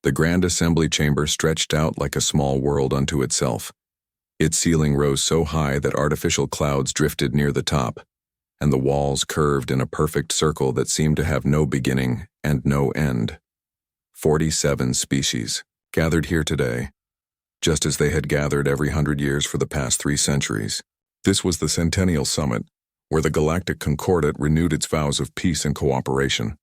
The grand assembly chamber stretched out like a small world unto itself. Its ceiling rose so high that artificial clouds drifted near the top, and the walls curved in a perfect circle that seemed to have no beginning and no end. 47 species gathered here today, just as they had gathered every 100 years for the past 3 centuries. This was the Centennial Summit, where the Galactic Concordat renewed its vows of peace and cooperation.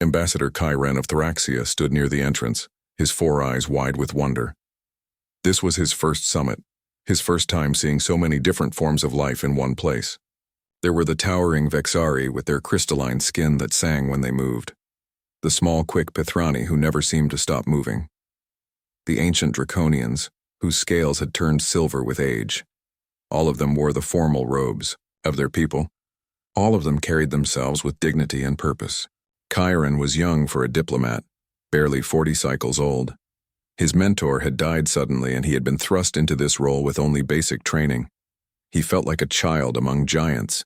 Ambassador Chiron of Thraxia stood near the entrance, his 4 eyes wide with wonder. This was his first summit, his first time seeing so many different forms of life in one place. There were the towering Vexari with their crystalline skin that sang when they moved, the small, quick Pithrani who never seemed to stop moving, the ancient Draconians, whose scales had turned silver with age. All of them wore the formal robes of their people. All of them carried themselves with dignity and purpose. Chiron was young for a diplomat, barely 40 cycles old. His mentor had died suddenly and he had been thrust into this role with only basic training. He felt like a child among giants,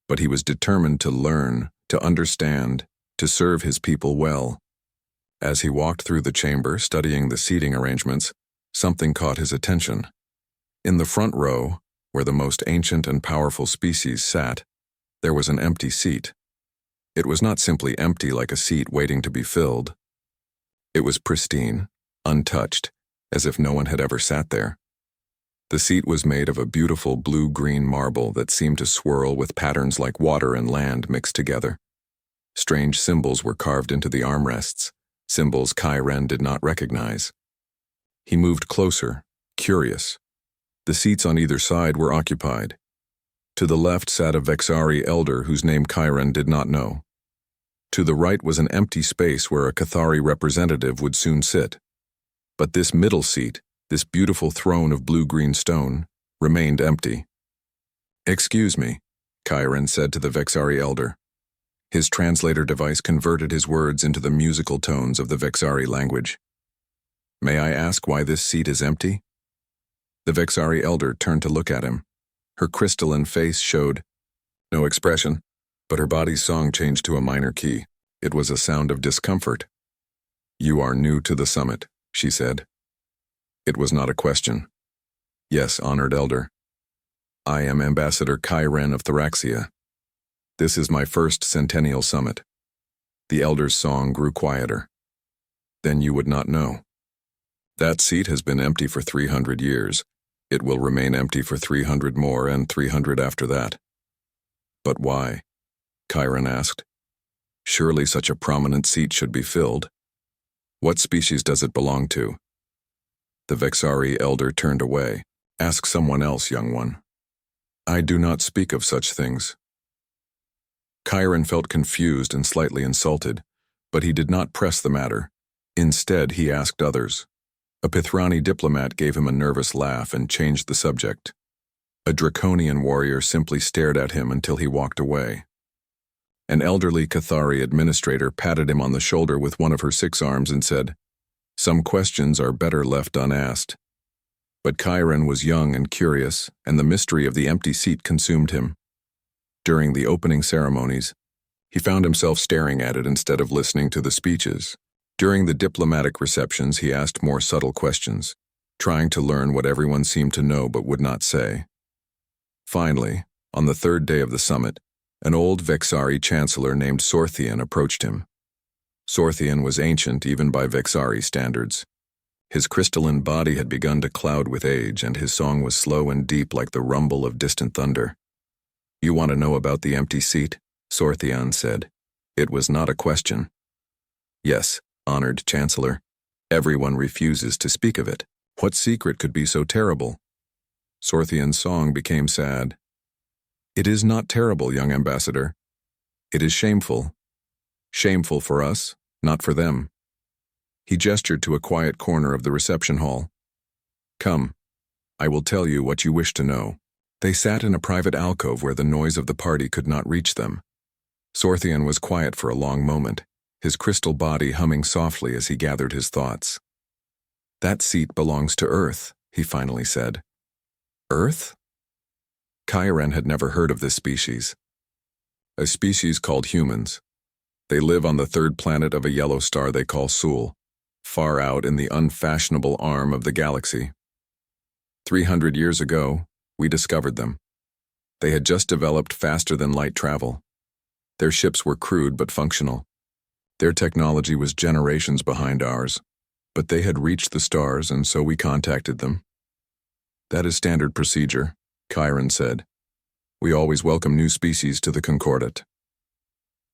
but he was determined to learn, to understand, to serve his people well. As he walked through the chamber, studying the seating arrangements, something caught his attention. In the front row, where the most ancient and powerful species sat, there was an empty seat. It was not simply empty like a seat waiting to be filled. It was pristine, untouched, as if no one had ever sat there. The seat was made of a beautiful blue-green marble that seemed to swirl with patterns like water and land mixed together. Strange symbols were carved into the armrests, symbols Chiron did not recognize. He moved closer, curious. The seats on either side were occupied. To the left sat a Vexari elder whose name Chiron did not know. To the right was an empty space where a Cathari representative would soon sit. But this middle seat, this beautiful throne of blue-green stone, remained empty. "Excuse me," Chiron said to the Vexari elder. His translator device converted his words into the musical tones of the Vexari language. "May I ask why this seat is empty?" The Vexari elder turned to look at him. Her crystalline face showed no expression, but her body's song changed to a minor key. It was a sound of discomfort. "You are new to the summit," she said. It was not a question. "Yes, honored elder. I am Ambassador Chiron of Thraxia. This is my first Centennial Summit." The elder's song grew quieter. "Then you would not know. That seat has been empty for 300 years. It will remain empty for 300 more and 300 after that." "But why?" Chiron asked. "Surely such a prominent seat should be filled. What species does it belong to?" The Vexari elder turned away. "Ask someone else, young one. I do not speak of such things." Chiron felt confused and slightly insulted, but he did not press the matter. Instead, he asked others. A Pithrani diplomat gave him a nervous laugh and changed the subject. A Draconian warrior simply stared at him until he walked away. An elderly Cathari administrator patted him on the shoulder with one of her 6 arms and said, "Some questions are better left unasked." But Chiron was young and curious, and the mystery of the empty seat consumed him. During the opening ceremonies, he found himself staring at it instead of listening to the speeches. During the diplomatic receptions, he asked more subtle questions, trying to learn what everyone seemed to know but would not say. Finally, on the 3rd day of the summit, an old Vexari chancellor named Sorthian approached him. Sorthian was ancient even by Vexari standards. His crystalline body had begun to cloud with age, and his song was slow and deep like the rumble of distant thunder. "You want to know about the empty seat?" Sorthian said. It was not a question. "Yes, honored Chancellor. Everyone refuses to speak of it. What secret could be so terrible?" Sorthian's song became sad. "It is not terrible, young ambassador. It is shameful. Shameful for us, not for them." He gestured to a quiet corner of the reception hall. "Come, I will tell you what you wish to know." They sat in a private alcove where the noise of the party could not reach them. Sorthian was quiet for a long moment, his crystal body humming softly as he gathered his thoughts. "That seat belongs to Earth," he finally said. "Earth?" Chiron had never heard of this species. "A species called humans. They live on the 3rd planet of a yellow star they call Sul, far out in the unfashionable arm of the galaxy. 300 years ago, we discovered them. They had just developed faster-than-light travel. Their ships were crude but functional. Their technology was generations behind ours, but they had reached the stars, and so we contacted them. That is standard procedure, Chiron said. We always welcome new species to the Concordat.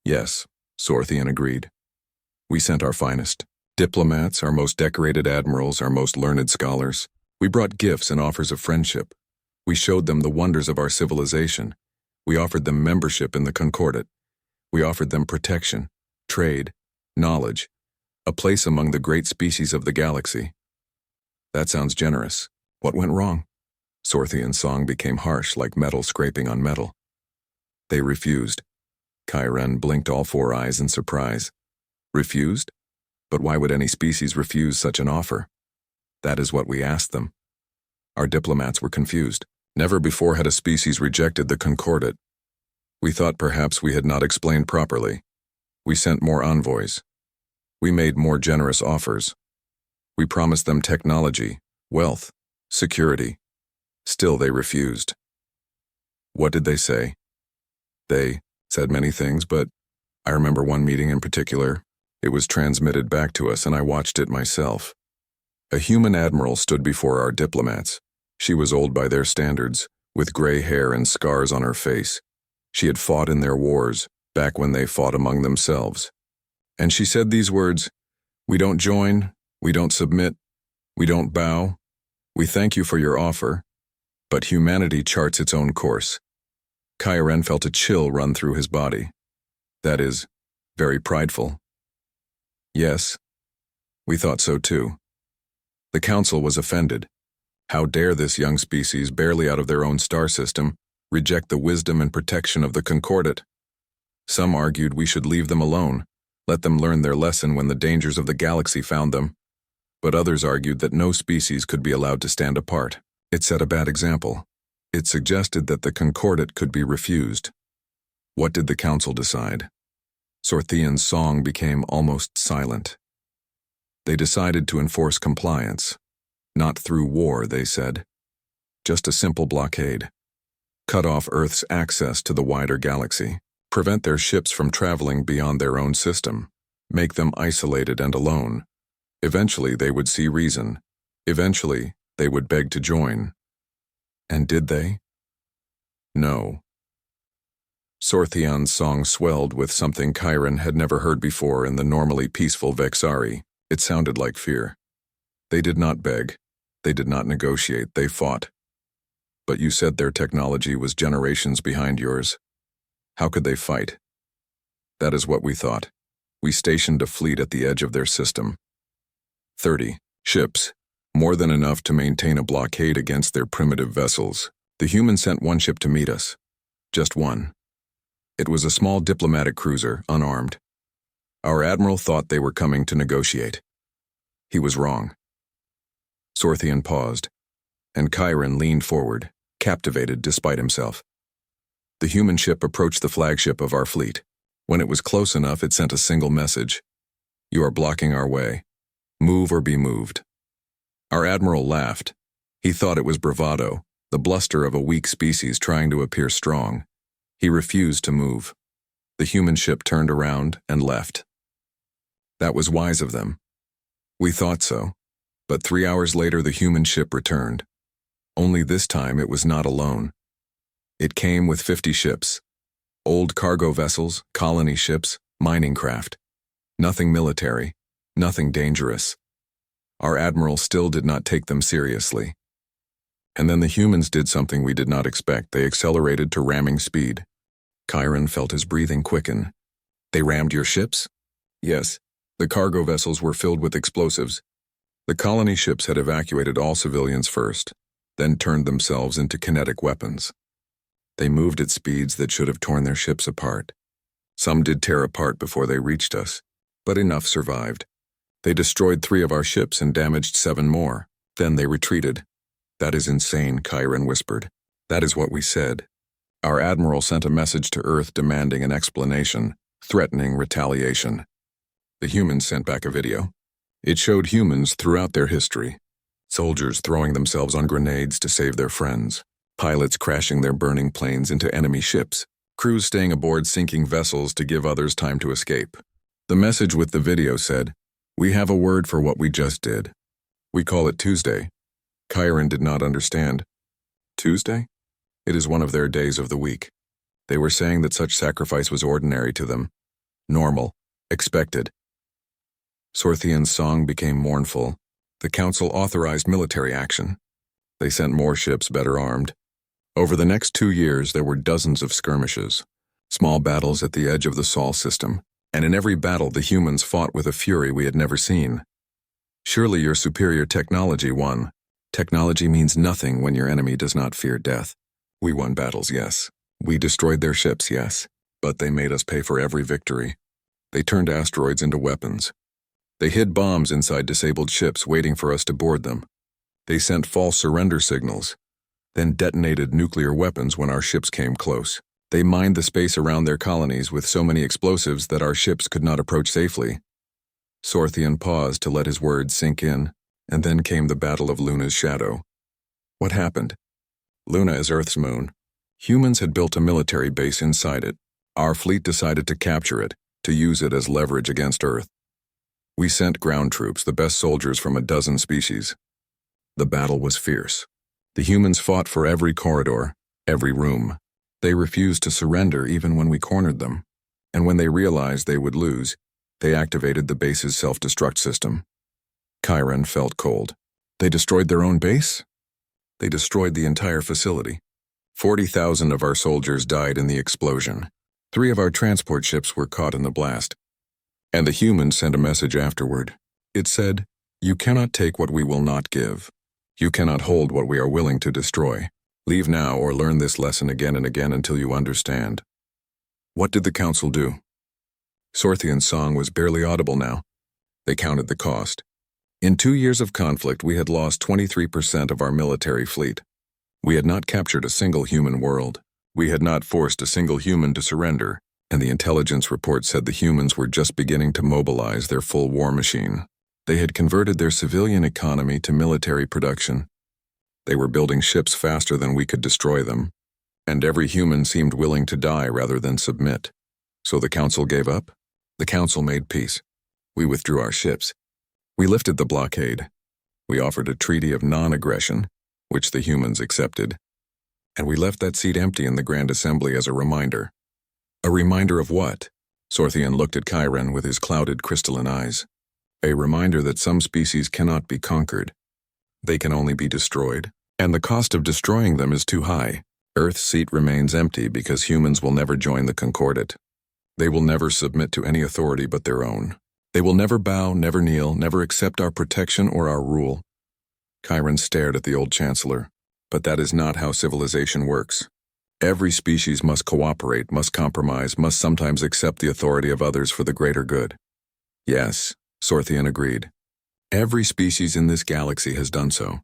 Yes, Sorthian agreed. We sent our finest. Diplomats, our most decorated admirals, our most learned scholars. We brought gifts and offers of friendship. We showed them the wonders of our civilization. We offered them membership in the Concordat. We offered them protection, trade, knowledge, a place among the great species of the galaxy. That sounds generous. What went wrong? Sorthian's song became harsh, like metal scraping on metal. They refused. Chiron blinked all four eyes in surprise. Refused? But why would any species refuse such an offer? That is what we asked them. Our diplomats were confused. Never before had a species rejected the Concordat. We thought perhaps we had not explained properly. We sent more envoys. We made more generous offers. We promised them technology, wealth, security. Still they refused. What did they say? They said many things, but I remember one meeting in particular. It was transmitted back to us, and I watched it myself. A human admiral stood before our diplomats. She was old by their standards, with gray hair and scars on her face. She had fought in their wars, back when they fought among themselves. And she said these words, "We don't join, we don't submit, we don't bow. We thank you for your offer, but humanity charts its own course." Chiron felt a chill run through his body. That is, very prideful. Yes, we thought so too. The council was offended. How dare this young species, barely out of their own star system, reject the wisdom and protection of the Concordat? Some argued we should leave them alone, let them learn their lesson when the dangers of the galaxy found them. But others argued that no species could be allowed to stand apart. It set a bad example. It suggested that the Concordat could be refused. What did the council decide? Sorthian's song became almost silent. They decided to enforce compliance. Not through war, they said. Just a simple blockade. Cut off Earth's access to the wider galaxy. Prevent their ships from traveling beyond their own system. Make them isolated and alone. Eventually they would see reason. Eventually they would beg to join. And did they? No. Sorthian's song swelled with something Chiron had never heard before in the normally peaceful Vexari. It sounded like fear. They did not beg. They did not negotiate. They fought. But you said their technology was generations behind yours. How could they fight? That is what we thought. We stationed a fleet at the edge of their system. 30 ships, more than enough to maintain a blockade against their primitive vessels. The humans sent one ship to meet us. Just one. It was a small diplomatic cruiser, unarmed. Our admiral thought they were coming to negotiate. He was wrong. Sorthian paused, and Chiron leaned forward, captivated despite himself. The human ship approached the flagship of our fleet. When it was close enough, it sent a single message. You are blocking our way. Move or be moved. Our admiral laughed. He thought it was bravado, the bluster of a weak species trying to appear strong. He refused to move. The human ship turned around and left. That was wise of them. We thought so. But 3 hours later, the human ship returned. Only this time it was not alone. It came with 50 ships. Old cargo vessels, colony ships, mining craft. Nothing military, nothing dangerous. Our admiral still did not take them seriously. And then the humans did something we did not expect. They accelerated to ramming speed. Chiron felt his breathing quicken. They rammed your ships? Yes. The cargo vessels were filled with explosives. The colony ships had evacuated all civilians first, then turned themselves into kinetic weapons. They moved at speeds that should have torn their ships apart. Some did tear apart before they reached us, but enough survived. They destroyed 3 of our ships and damaged 7 more. Then they retreated. That is insane, Chiron whispered. That is what we said. Our admiral sent a message to Earth demanding an explanation, threatening retaliation. The humans sent back a video. It showed humans throughout their history. Soldiers throwing themselves on grenades to save their friends. Pilots crashing their burning planes into enemy ships. Crews staying aboard sinking vessels to give others time to escape. The message with the video said, "We have a word for what we just did. We call it Tuesday." Chiron did not understand. Tuesday? It is one of their days of the week. They were saying that such sacrifice was ordinary to them. Normal. Expected. Sorthian's song became mournful. The council authorized military action. They sent more ships better armed. Over the next 2 years, there were dozens of skirmishes, small battles at the edge of the Sol system, and in every battle the humans fought with a fury we had never seen. Surely your superior technology won. Technology means nothing when your enemy does not fear death. We won battles, yes. We destroyed their ships, yes. But they made us pay for every victory. They turned asteroids into weapons. They hid bombs inside disabled ships waiting for us to board them. They sent false surrender signals, then detonated nuclear weapons when our ships came close. They mined the space around their colonies with so many explosives that our ships could not approach safely. Sorthian paused to let his words sink in, and then came the Battle of Luna's shadow. What happened? Luna is Earth's moon. Humans had built a military base inside it. Our fleet decided to capture it, to use it as leverage against Earth. We sent ground troops, the best soldiers from a dozen species. The battle was fierce. The humans fought for every corridor, every room. They refused to surrender even when we cornered them. And when they realized they would lose, they activated the base's self-destruct system. Chiron felt cold. They destroyed their own base? They destroyed the entire facility. 40,000 of our soldiers died in the explosion. 3 of our transport ships were caught in the blast. And the humans sent a message afterward. It said, "You cannot take what we will not give. You cannot hold what we are willing to destroy. Leave now or learn this lesson again and again until you understand." What did the council do? Sorthian's song was barely audible now. They counted the cost. In 2 years of conflict, we had lost 23% of our military fleet. We had not captured a single human world. We had not forced a single human to surrender, and the intelligence report said the humans were just beginning to mobilize their full war machine. They had converted their civilian economy to military production. They were building ships faster than we could destroy them, and every human seemed willing to die rather than submit. So the council gave up? The council made peace. We withdrew our ships. We lifted the blockade. We offered a treaty of non-aggression, which the humans accepted. And we left that seat empty in the Grand Assembly as a reminder. A reminder of what? Sorthian looked at Chiron with his clouded crystalline eyes. A reminder that some species cannot be conquered. They can only be destroyed, and the cost of destroying them is too high. Earth's seat remains empty because humans will never join the Concordat. They will never submit to any authority but their own. They will never bow, never kneel, never accept our protection or our rule. Chiron stared at the old chancellor. But that is not how civilization works. Every species must cooperate, must compromise, must sometimes accept the authority of others for the greater good. Yes, Sorthian agreed. Every species in this galaxy has done so.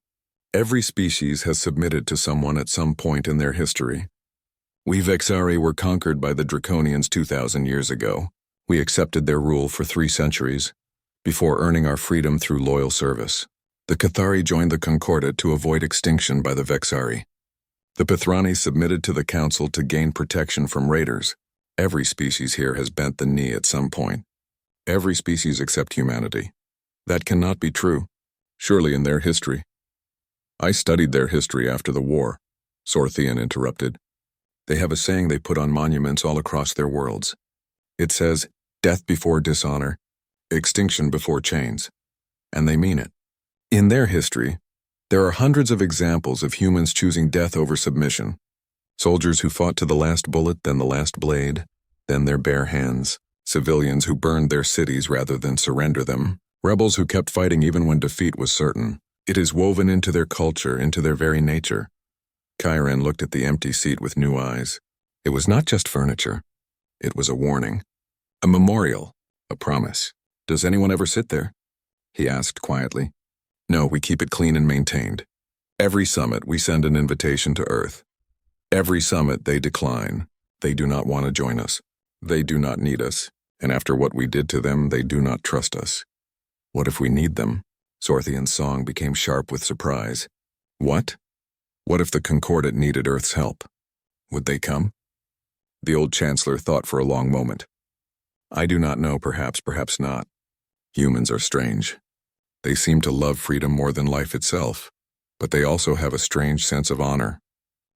Every species has submitted to someone at some point in their history. We Vexari were conquered by the Draconians 2,000 years ago. We accepted their rule for 3 centuries, before earning our freedom through loyal service. The Cathari joined the Concordat to avoid extinction by the Vexari. The Pithrani submitted to the council to gain protection from raiders. Every species here has bent the knee at some point. Every species except humanity. That cannot be true, surely in their history. I studied their history after the war, Sorthian interrupted. They have a saying they put on monuments all across their worlds. It says, "Death before dishonor, extinction before chains." And they mean it. In their history, there are hundreds of examples of humans choosing death over submission. Soldiers who fought to the last bullet, then the last blade, then their bare hands. Civilians who burned their cities rather than surrender them. Rebels who kept fighting even when defeat was certain. It is woven into their culture, into their very nature. Chiron looked at the empty seat with new eyes. It was not just furniture. It was a warning. A memorial. A promise. "Does anyone ever sit there?" he asked quietly. "No, we keep it clean and maintained. Every summit, we send an invitation to Earth. Every summit, they decline. They do not want to join us. They do not need us. And after what we did to them, they do not trust us. What if we need them? Sorthian's song became sharp with surprise. What? What if the Concordat needed Earth's help? Would they come? The old chancellor thought for a long moment. I do not know, perhaps not. Humans are strange. They seem to love freedom more than life itself, but they also have a strange sense of honor.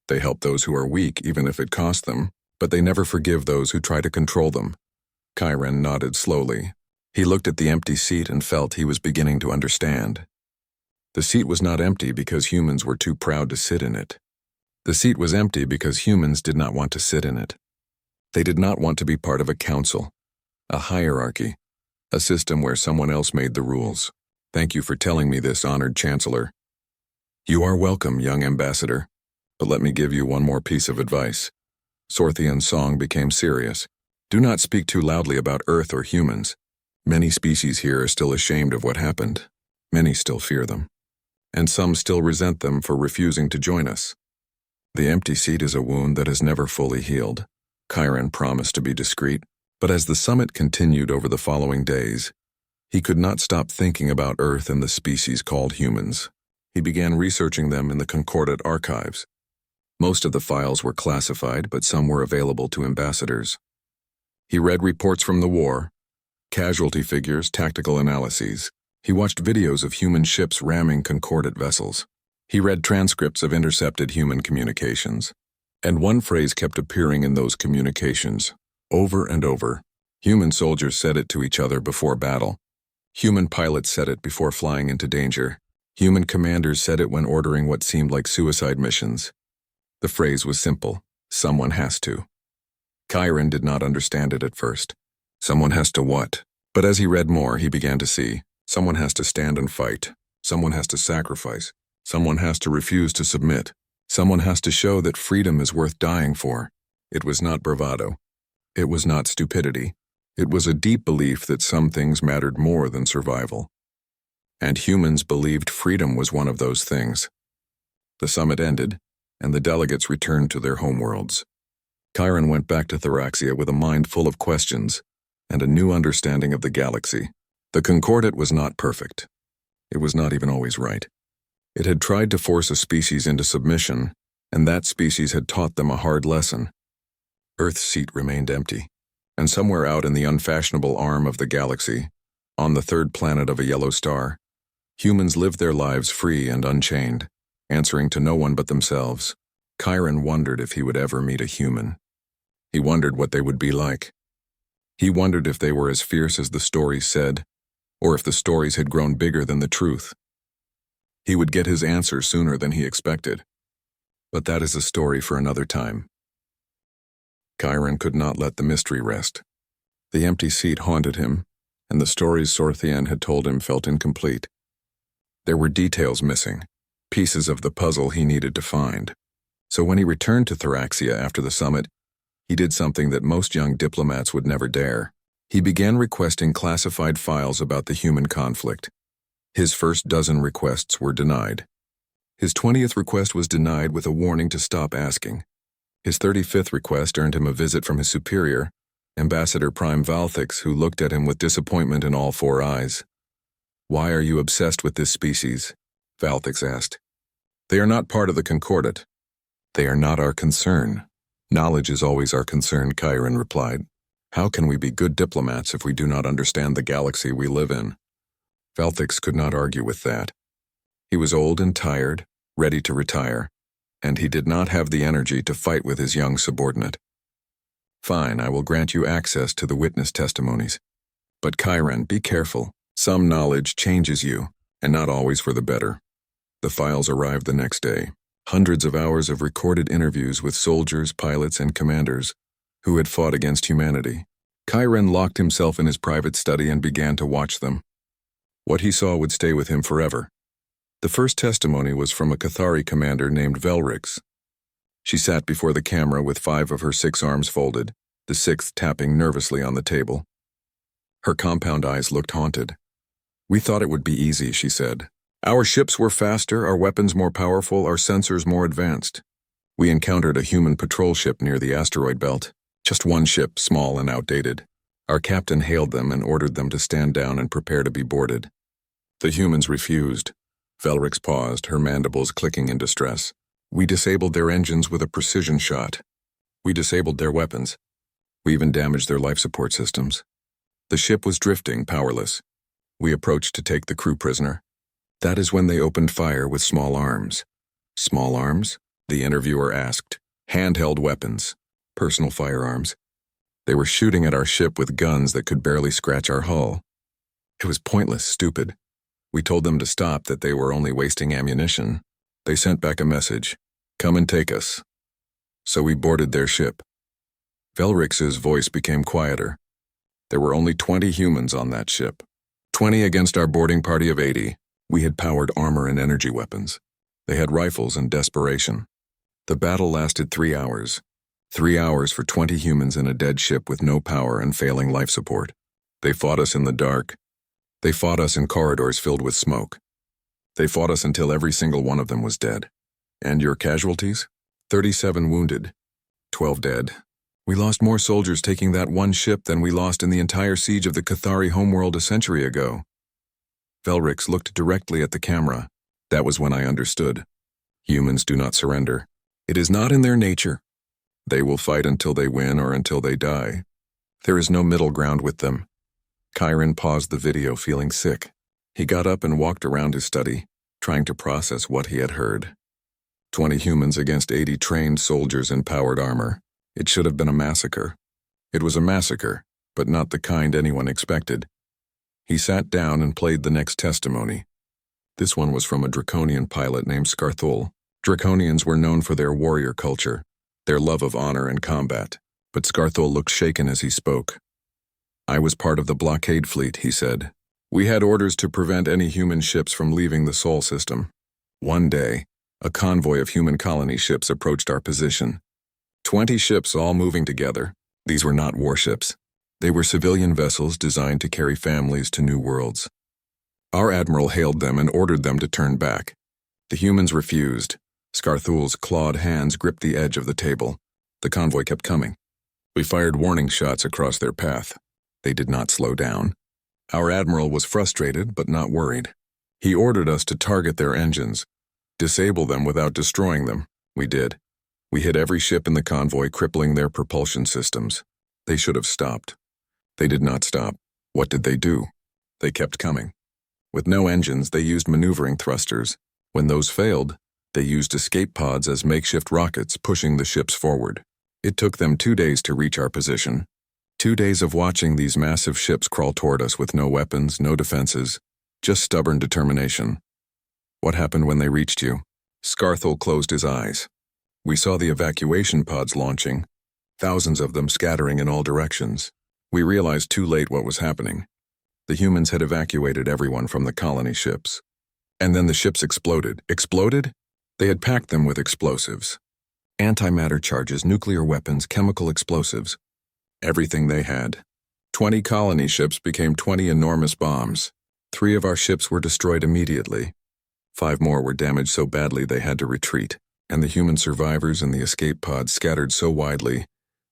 They help those who are weak, even if it costs them, but they never forgive those who try to control them. Chiron nodded slowly. He looked at the empty seat and felt he was beginning to understand. The seat was not empty because humans were too proud to sit in it. The seat was empty because humans did not want to sit in it. They did not want to be part of a council, a hierarchy, a system where someone else made the rules. Thank you for telling me this, honored Chancellor. You are welcome, young ambassador, but let me give you one more piece of advice. Sorthian's song became serious. Do not speak too loudly about Earth or humans. Many species here are still ashamed of what happened. Many still fear them. And some still resent them for refusing to join us. The empty seat is a wound that has never fully healed. Chiron promised to be discreet, but as the summit continued over the following days, he could not stop thinking about Earth and the species called humans. He began researching them in the Concordat archives. Most of the files were classified, but some were available to ambassadors. He read reports from the war, casualty figures, tactical analyses. He watched videos of human ships ramming Concordat vessels. He read transcripts of intercepted human communications. And one phrase kept appearing in those communications, over and over. Human soldiers said it to each other before battle. Human pilots said it before flying into danger. Human commanders said it when ordering what seemed like suicide missions. The phrase was simple: someone has to. Chiron did not understand it at first. Someone has to what? But as he read more, he began to see. Someone has to stand and fight. Someone has to sacrifice. Someone has to refuse to submit. Someone has to show that freedom is worth dying for. It was not bravado. It was not stupidity. It was a deep belief that some things mattered more than survival. And humans believed freedom was one of those things. The summit ended, and the delegates returned to their homeworlds. Chiron went back to Theraxia with a mind full of questions and a new understanding of the galaxy. The Concordat was not perfect. It was not even always right. It had tried to force a species into submission, and that species had taught them a hard lesson. Earth's seat remained empty, and somewhere out in the unfashionable arm of the galaxy, on the third planet of a yellow star, humans lived their lives free and unchained, answering to no one but themselves. Chiron wondered if he would ever meet a human. He wondered what they would be like. He wondered if they were as fierce as the stories said, or if the stories had grown bigger than the truth. He would get his answer sooner than he expected. But that is a story for another time. Chiron could not let the mystery rest. The empty seat haunted him, and the stories Sorthian had told him felt incomplete. There were details missing, pieces of the puzzle he needed to find. So when he returned to Theraxia after the summit, he did something that most young diplomats would never dare. He began requesting classified files about the human conflict. His first dozen requests were denied. His 20th request was denied with a warning to stop asking. His 35th request earned him a visit from his superior, Ambassador Prime Valthix, who looked at him with disappointment in all four eyes. "Why are you obsessed with this species?" Valthix asked. "They are not part of the Concordat. They are not our concern. Knowledge is always our concern," Chiron replied. "How can we be good diplomats if we do not understand the galaxy we live in?" Valthix could not argue with that. He was old and tired, ready to retire, and he did not have the energy to fight with his young subordinate. "Fine, I will grant you access to the witness testimonies. But Chiron, be careful. Some knowledge changes you, and not always for the better." The files arrived the next day. Hundreds of hours of recorded interviews with soldiers, pilots, and commanders who had fought against humanity. Chiron locked himself in his private study and began to watch them. What he saw would stay with him forever. The first testimony was from a Cathari commander named Velrix. She sat before the camera with 5 of her 6 arms folded, the 6th tapping nervously on the table. Her compound eyes looked haunted. "We thought it would be easy," she said. "Our ships were faster, our weapons more powerful, our sensors more advanced. We encountered a human patrol ship near the asteroid belt. Just one ship, small and outdated. Our captain hailed them and ordered them to stand down and prepare to be boarded. The humans refused. Velrix paused, her mandibles clicking in distress. We disabled their engines with a precision shot. We disabled their weapons. We even damaged their life support systems. The ship was drifting, powerless. We approached to take the crew prisoner. That is when they opened fire with small arms. Small arms? The interviewer asked. Handheld weapons. Personal firearms. They were shooting at our ship with guns that could barely scratch our hull. It was pointless, stupid. We told them to stop, that they were only wasting ammunition. They sent back a message. Come and take us. So we boarded their ship. Velrix's voice became quieter. There were only 20 humans on that ship. 20 against our boarding party of 80. We had powered armor and energy weapons. They had rifles and desperation. The battle lasted 3 hours. 3 hours for 20 humans in a dead ship with no power and failing life support. They fought us in the dark. They fought us in corridors filled with smoke. They fought us until every single one of them was dead. And your casualties? 37 wounded. 12 dead. We lost more soldiers taking that one ship than we lost in the entire siege of the Cathari homeworld a century ago. Velrix looked directly at the camera. That was when I understood. Humans do not surrender. It is not in their nature. They will fight until they win or until they die. There is no middle ground with them. Chiron paused the video, feeling sick. He got up and walked around his study, trying to process what he had heard. 20 humans against 80 trained soldiers in powered armor. It should have been a massacre. It was a massacre, but not the kind anyone expected. He sat down and played the next testimony. This one was from a Draconian pilot named Scarthul. Draconians were known for their warrior culture, their love of honor and combat, but Scarthul looked shaken as he spoke. I was part of the blockade fleet, he said. We had orders to prevent any human ships from leaving the Sol system. One day, a convoy of human colony ships approached our position. 20 ships all moving together. These were not warships. They were civilian vessels designed to carry families to new worlds. Our admiral hailed them and ordered them to turn back. The humans refused. Scarthul's clawed hands gripped the edge of the table. The convoy kept coming. We fired warning shots across their path. They did not slow down. Our admiral was frustrated but not worried. He ordered us to target their engines, disable them without destroying them. We did. We hit every ship in the convoy, crippling their propulsion systems. They should have stopped. They did not stop. What did they do? They kept coming. With no engines, they used maneuvering thrusters. When those failed, they used escape pods as makeshift rockets, pushing the ships forward. It took them 2 days to reach our position. 2 days of watching these massive ships crawl toward us with no weapons, no defenses, just stubborn determination. What happened when they reached you? Scarthul closed his eyes. We saw the evacuation pods launching, thousands of them scattering in all directions. We realized too late what was happening. The humans had evacuated everyone from the colony ships. And then the ships exploded. Exploded? They had packed them with explosives. Antimatter charges, nuclear weapons, chemical explosives. Everything they had. 20 colony ships became 20 enormous bombs. 3 of our ships were destroyed immediately. 5 more were damaged so badly they had to retreat, and the human survivors in the escape pods scattered so widely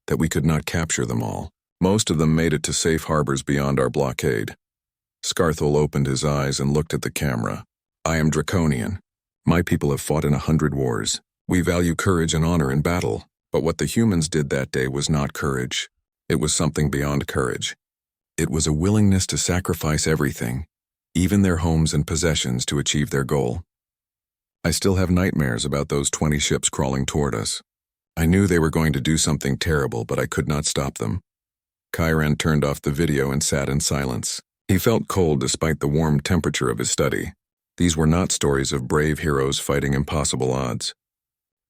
that we could not capture them all. Most of them made it to safe harbors beyond our blockade. Scarthul opened his eyes and looked at the camera. I am Draconian. My people have fought in 100 wars. We value courage and honor in battle, but what the humans did that day was not courage. It was something beyond courage. It was a willingness to sacrifice everything, even their homes and possessions, to achieve their goal. I still have nightmares about those 20 ships crawling toward us. I knew they were going to do something terrible, but I could not stop them. Chiron turned off the video and sat in silence. He felt cold despite the warm temperature of his study. These were not stories of brave heroes fighting impossible odds.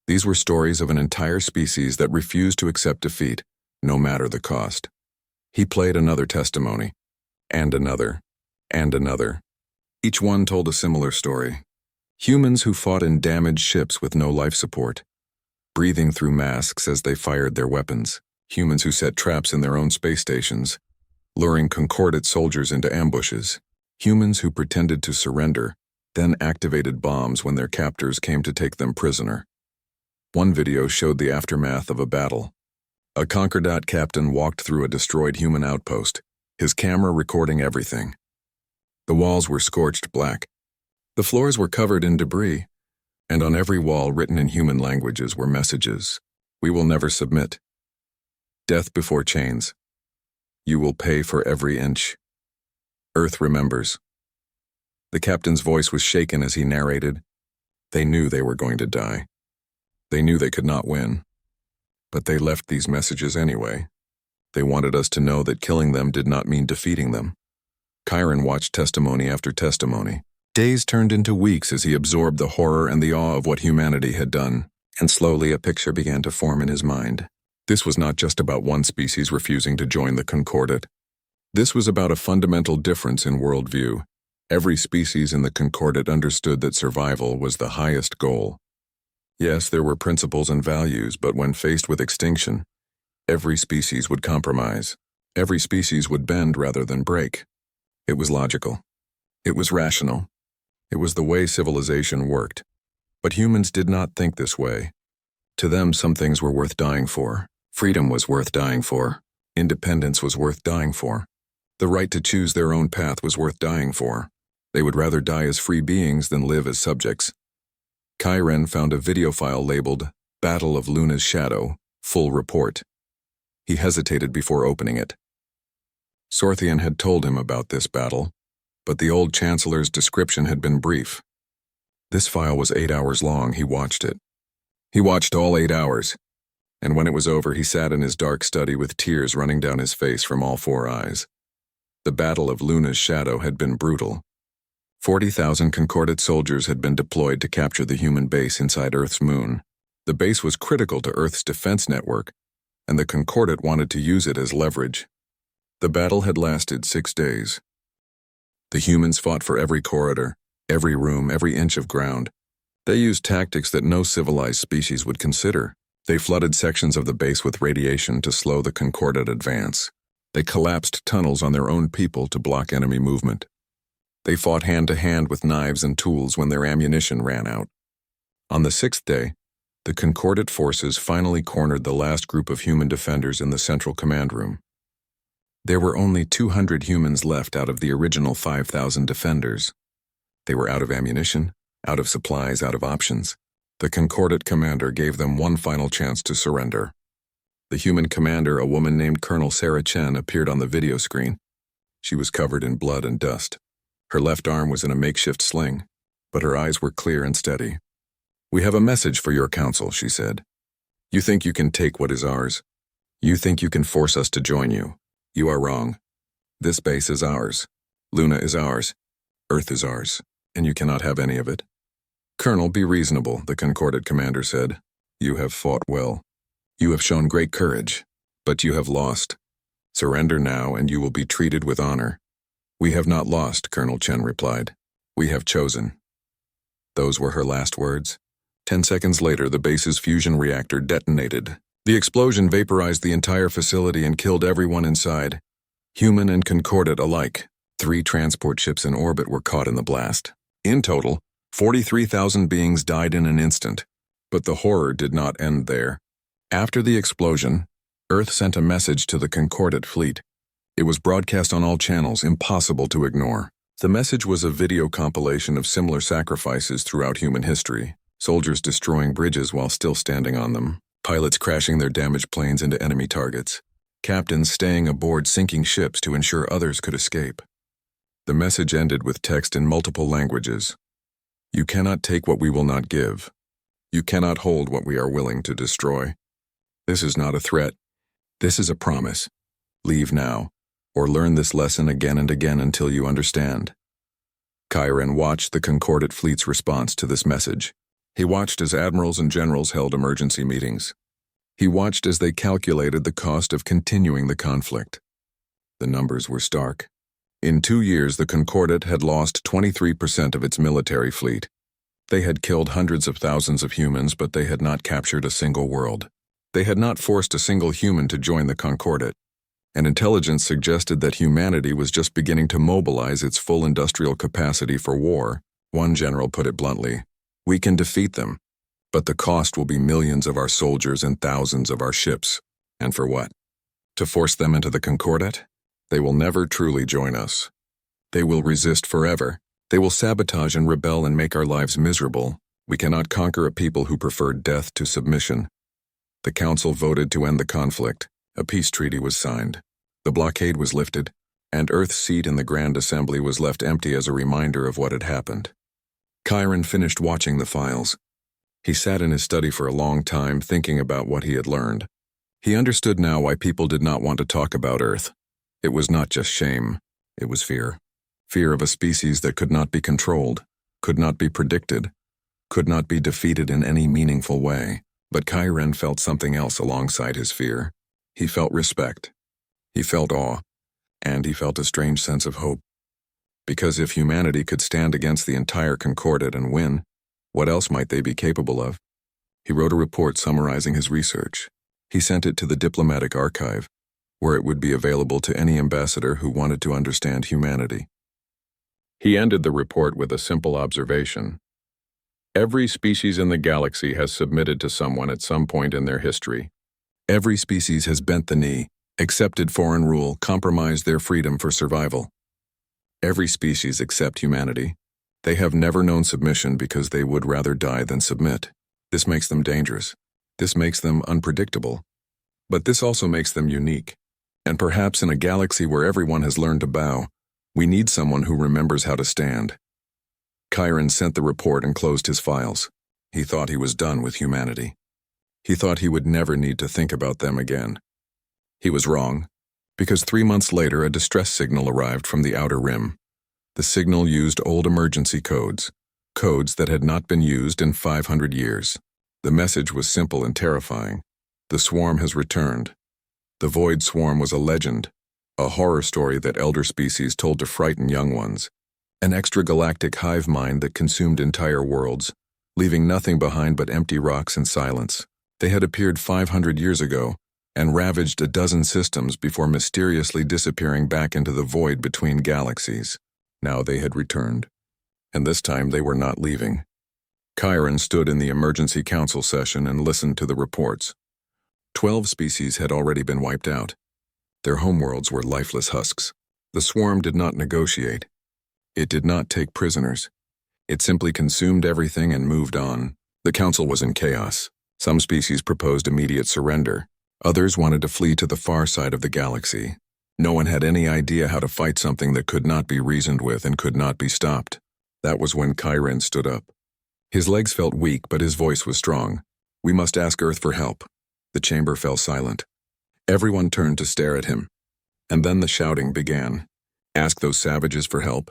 These were stories of an entire species that refused to accept defeat, no matter the cost. He played another testimony, and another, and another. Each one told a similar story. Humans who fought in damaged ships with no life support, breathing through masks as they fired their weapons. Humans who set traps in their own space stations, luring concordate soldiers into ambushes. Humans who pretended to surrender, then activated bombs when their captors came to take them prisoner. One video showed the aftermath of a battle. A Concordat captain walked through a destroyed human outpost, his camera recording everything. The walls were scorched black. The floors were covered in debris, and on every wall written in human languages were messages. We will never submit. Death before chains. You will pay for every inch. Earth remembers. The captain's voice was shaken as he narrated. They knew they were going to die. They knew they could not win. But they left these messages anyway. They wanted us to know that killing them did not mean defeating them. Chiron watched testimony after testimony. Days turned into weeks as he absorbed the horror and the awe of what humanity had done, and slowly a picture began to form in his mind. This was not just about one species refusing to join the Concordat. This was about a fundamental difference in worldview. Every species in the Concordat understood that survival was the highest goal. Yes, there were principles and values, but when faced with extinction, every species would compromise. Every species would bend rather than break. It was logical. It was rational. It was the way civilization worked. But humans did not think this way. To them, some things were worth dying for. Freedom was worth dying for. Independence was worth dying for. The right to choose their own path was worth dying for. They would rather die as free beings than live as subjects. Chiron found a video file labeled Battle of Luna's Shadow, Full Report. He hesitated before opening it. Sorthian had told him about this battle, but the old Chancellor's description had been brief. This file was 8 hours long. He watched it. He watched all 8 hours, and when it was over, he sat in his dark study with tears running down his face from all 4 eyes. The Battle of Luna's Shadow had been brutal. 40,000 Concordat soldiers had been deployed to capture the human base inside Earth's moon. The base was critical to Earth's defense network, and the Concordat wanted to use it as leverage. The battle had lasted 6 days. The humans fought for every corridor, every room, every inch of ground. They used tactics that no civilized species would consider. They flooded sections of the base with radiation to slow the Concordat advance. They collapsed tunnels on their own people to block enemy movement. They fought hand-to-hand with knives and tools when their ammunition ran out. On the 6th day, the Concordat forces finally cornered the last group of human defenders in the central command room. There were only 200 humans left out of the original 5,000 defenders. They were out of ammunition, out of supplies, out of options. The Concordat commander gave them one final chance to surrender. The human commander, a woman named Colonel Sarah Chen, appeared on the video screen. She was covered in blood and dust. Her left arm was in a makeshift sling, but her eyes were clear and steady. "We have a message for your council," she said. "You think you can take what is ours. You think you can force us to join you. You are wrong. This base is ours. Luna is ours. Earth is ours, and you cannot have any of it." "Colonel, be reasonable," the Concordat commander said. "You have fought well. You have shown great courage, but you have lost. Surrender now, and you will be treated with honor." "We have not lost," Colonel Chen replied. "We have chosen." Those were her last words. 10 seconds later, the base's fusion reactor detonated. The explosion vaporized the entire facility and killed everyone inside, human and Concordat alike. 3 transport ships in orbit were caught in the blast. In total, 43,000 beings died in an instant. But the horror did not end there. After the explosion, Earth sent a message to the Concordat fleet. It was broadcast on all channels, impossible to ignore. The message was a video compilation of similar sacrifices throughout human history. Soldiers destroying bridges while still standing on them. Pilots crashing their damaged planes into enemy targets. Captains staying aboard sinking ships to ensure others could escape. The message ended with text in multiple languages. "You cannot take what we will not give. You cannot hold what we are willing to destroy. This is not a threat. This is a promise. Leave now, or learn this lesson again and again until you understand." Chiron watched the Concordat fleet's response to this message. He watched as admirals and generals held emergency meetings. He watched as they calculated the cost of continuing the conflict. The numbers were stark. In 2 years, the Concordat had lost 23% of its military fleet. They had killed hundreds of thousands of humans, but they had not captured a single world. They had not forced a single human to join the Concordat. And intelligence suggested that humanity was just beginning to mobilize its full industrial capacity for war. One general put it bluntly, "We can defeat them, but the cost will be millions of our soldiers and thousands of our ships. And for what? To force them into the Concordat? They will never truly join us. They will resist forever. They will sabotage and rebel and make our lives miserable. We cannot conquer a people who prefer death to submission. The council voted to end the conflict. A peace treaty was signed. The blockade was lifted, and Earth's seat in the Grand Assembly was left empty as a reminder of what had happened. Chiron finished watching the files. He sat in his study for a long time, thinking about what he had learned. He understood now why people did not want to talk about Earth. It was not just shame, it was fear. Fear of a species that could not be controlled, could not be predicted, could not be defeated in any meaningful way. But Chiron felt something else alongside his fear. He felt respect. He felt awe. And he felt a strange sense of hope. Because if humanity could stand against the entire Concordat and win, what else might they be capable of? He wrote a report summarizing his research. He sent it to the diplomatic archive, where it would be available to any ambassador who wanted to understand humanity. He ended the report with a simple observation. Every species in the galaxy has submitted to someone at some point in their history. Every species has bent the knee, accepted foreign rule, compromised their freedom for survival. Every species except humanity. They have never known submission because they would rather die than submit. This makes them dangerous. This makes them unpredictable. But this also makes them unique. And perhaps in a galaxy where everyone has learned to bow, we need someone who remembers how to stand. Chiron sent the report and closed his files. He thought he was done with humanity. He thought he would never need to think about them again. He was wrong, because 3 months later a distress signal arrived from the Outer Rim. The signal used old emergency codes, codes that had not been used in 500 years. The message was simple and terrifying. The swarm has returned. The Void Swarm was a legend, a horror story that elder species told to frighten young ones. An extragalactic hive mind that consumed entire worlds, leaving nothing behind but empty rocks and silence. They had appeared 500 years ago and ravaged a dozen systems before mysteriously disappearing back into the void between galaxies. Now they had returned, and this time they were not leaving. Chiron stood in the emergency council session and listened to the reports. 12 species had already been wiped out. Their homeworlds were lifeless husks. The swarm did not negotiate. It did not take prisoners. It simply consumed everything and moved on. The council was in chaos. Some species proposed immediate surrender. Others wanted to flee to the far side of the galaxy. No one had any idea how to fight something that could not be reasoned with and could not be stopped. That was when Chiron stood up. His legs felt weak, but his voice was strong. We must ask Earth for help. The chamber fell silent. Everyone turned to stare at him. And then the shouting began. Ask those savages for help.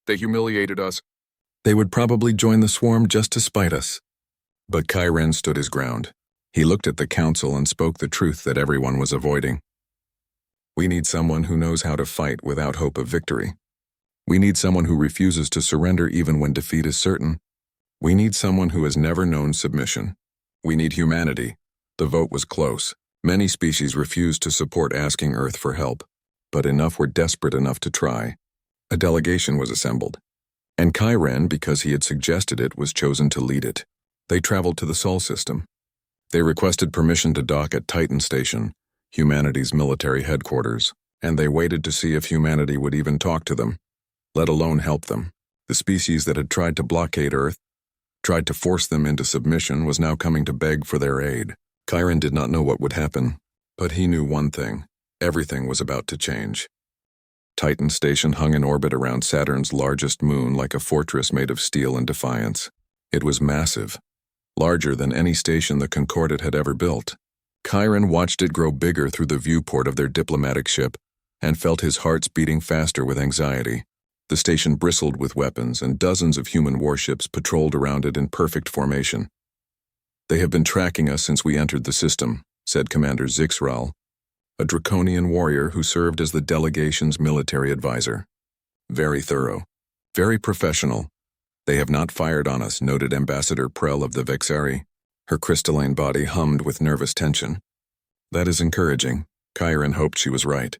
They humiliated us. They would probably join the swarm just to spite us. But Chiron stood his ground. He looked at the council and spoke the truth that everyone was avoiding. We need someone who knows how to fight without hope of victory. We need someone who refuses to surrender even when defeat is certain. We need someone who has never known submission. We need humanity. The vote was close. Many species refused to support asking Earth for help, but enough were desperate enough to try. A delegation was assembled, and Chiron, because he had suggested it, was chosen to lead it. They traveled to the Sol system. They requested permission to dock at Titan Station, humanity's military headquarters, and they waited to see if humanity would even talk to them, let alone help them. The species that had tried to blockade Earth, tried to force them into submission, was now coming to beg for their aid. Chiron did not know what would happen, but he knew one thing. Everything was about to change. Titan Station hung in orbit around Saturn's largest moon like a fortress made of steel and defiance. It was massive, larger than any station the Concordat had ever built. Chiron watched it grow bigger through the viewport of their diplomatic ship and felt his heart beating faster with anxiety. The station bristled with weapons, and dozens of human warships patrolled around it in perfect formation. They have been tracking us since we entered the system, said Commander Zixral, a draconian warrior who served as the delegation's military advisor. Very thorough, very professional. They have not fired on us, noted Ambassador Prell of the Vexari. Her crystalline body hummed with nervous tension. That is encouraging. Chiron hoped she was right.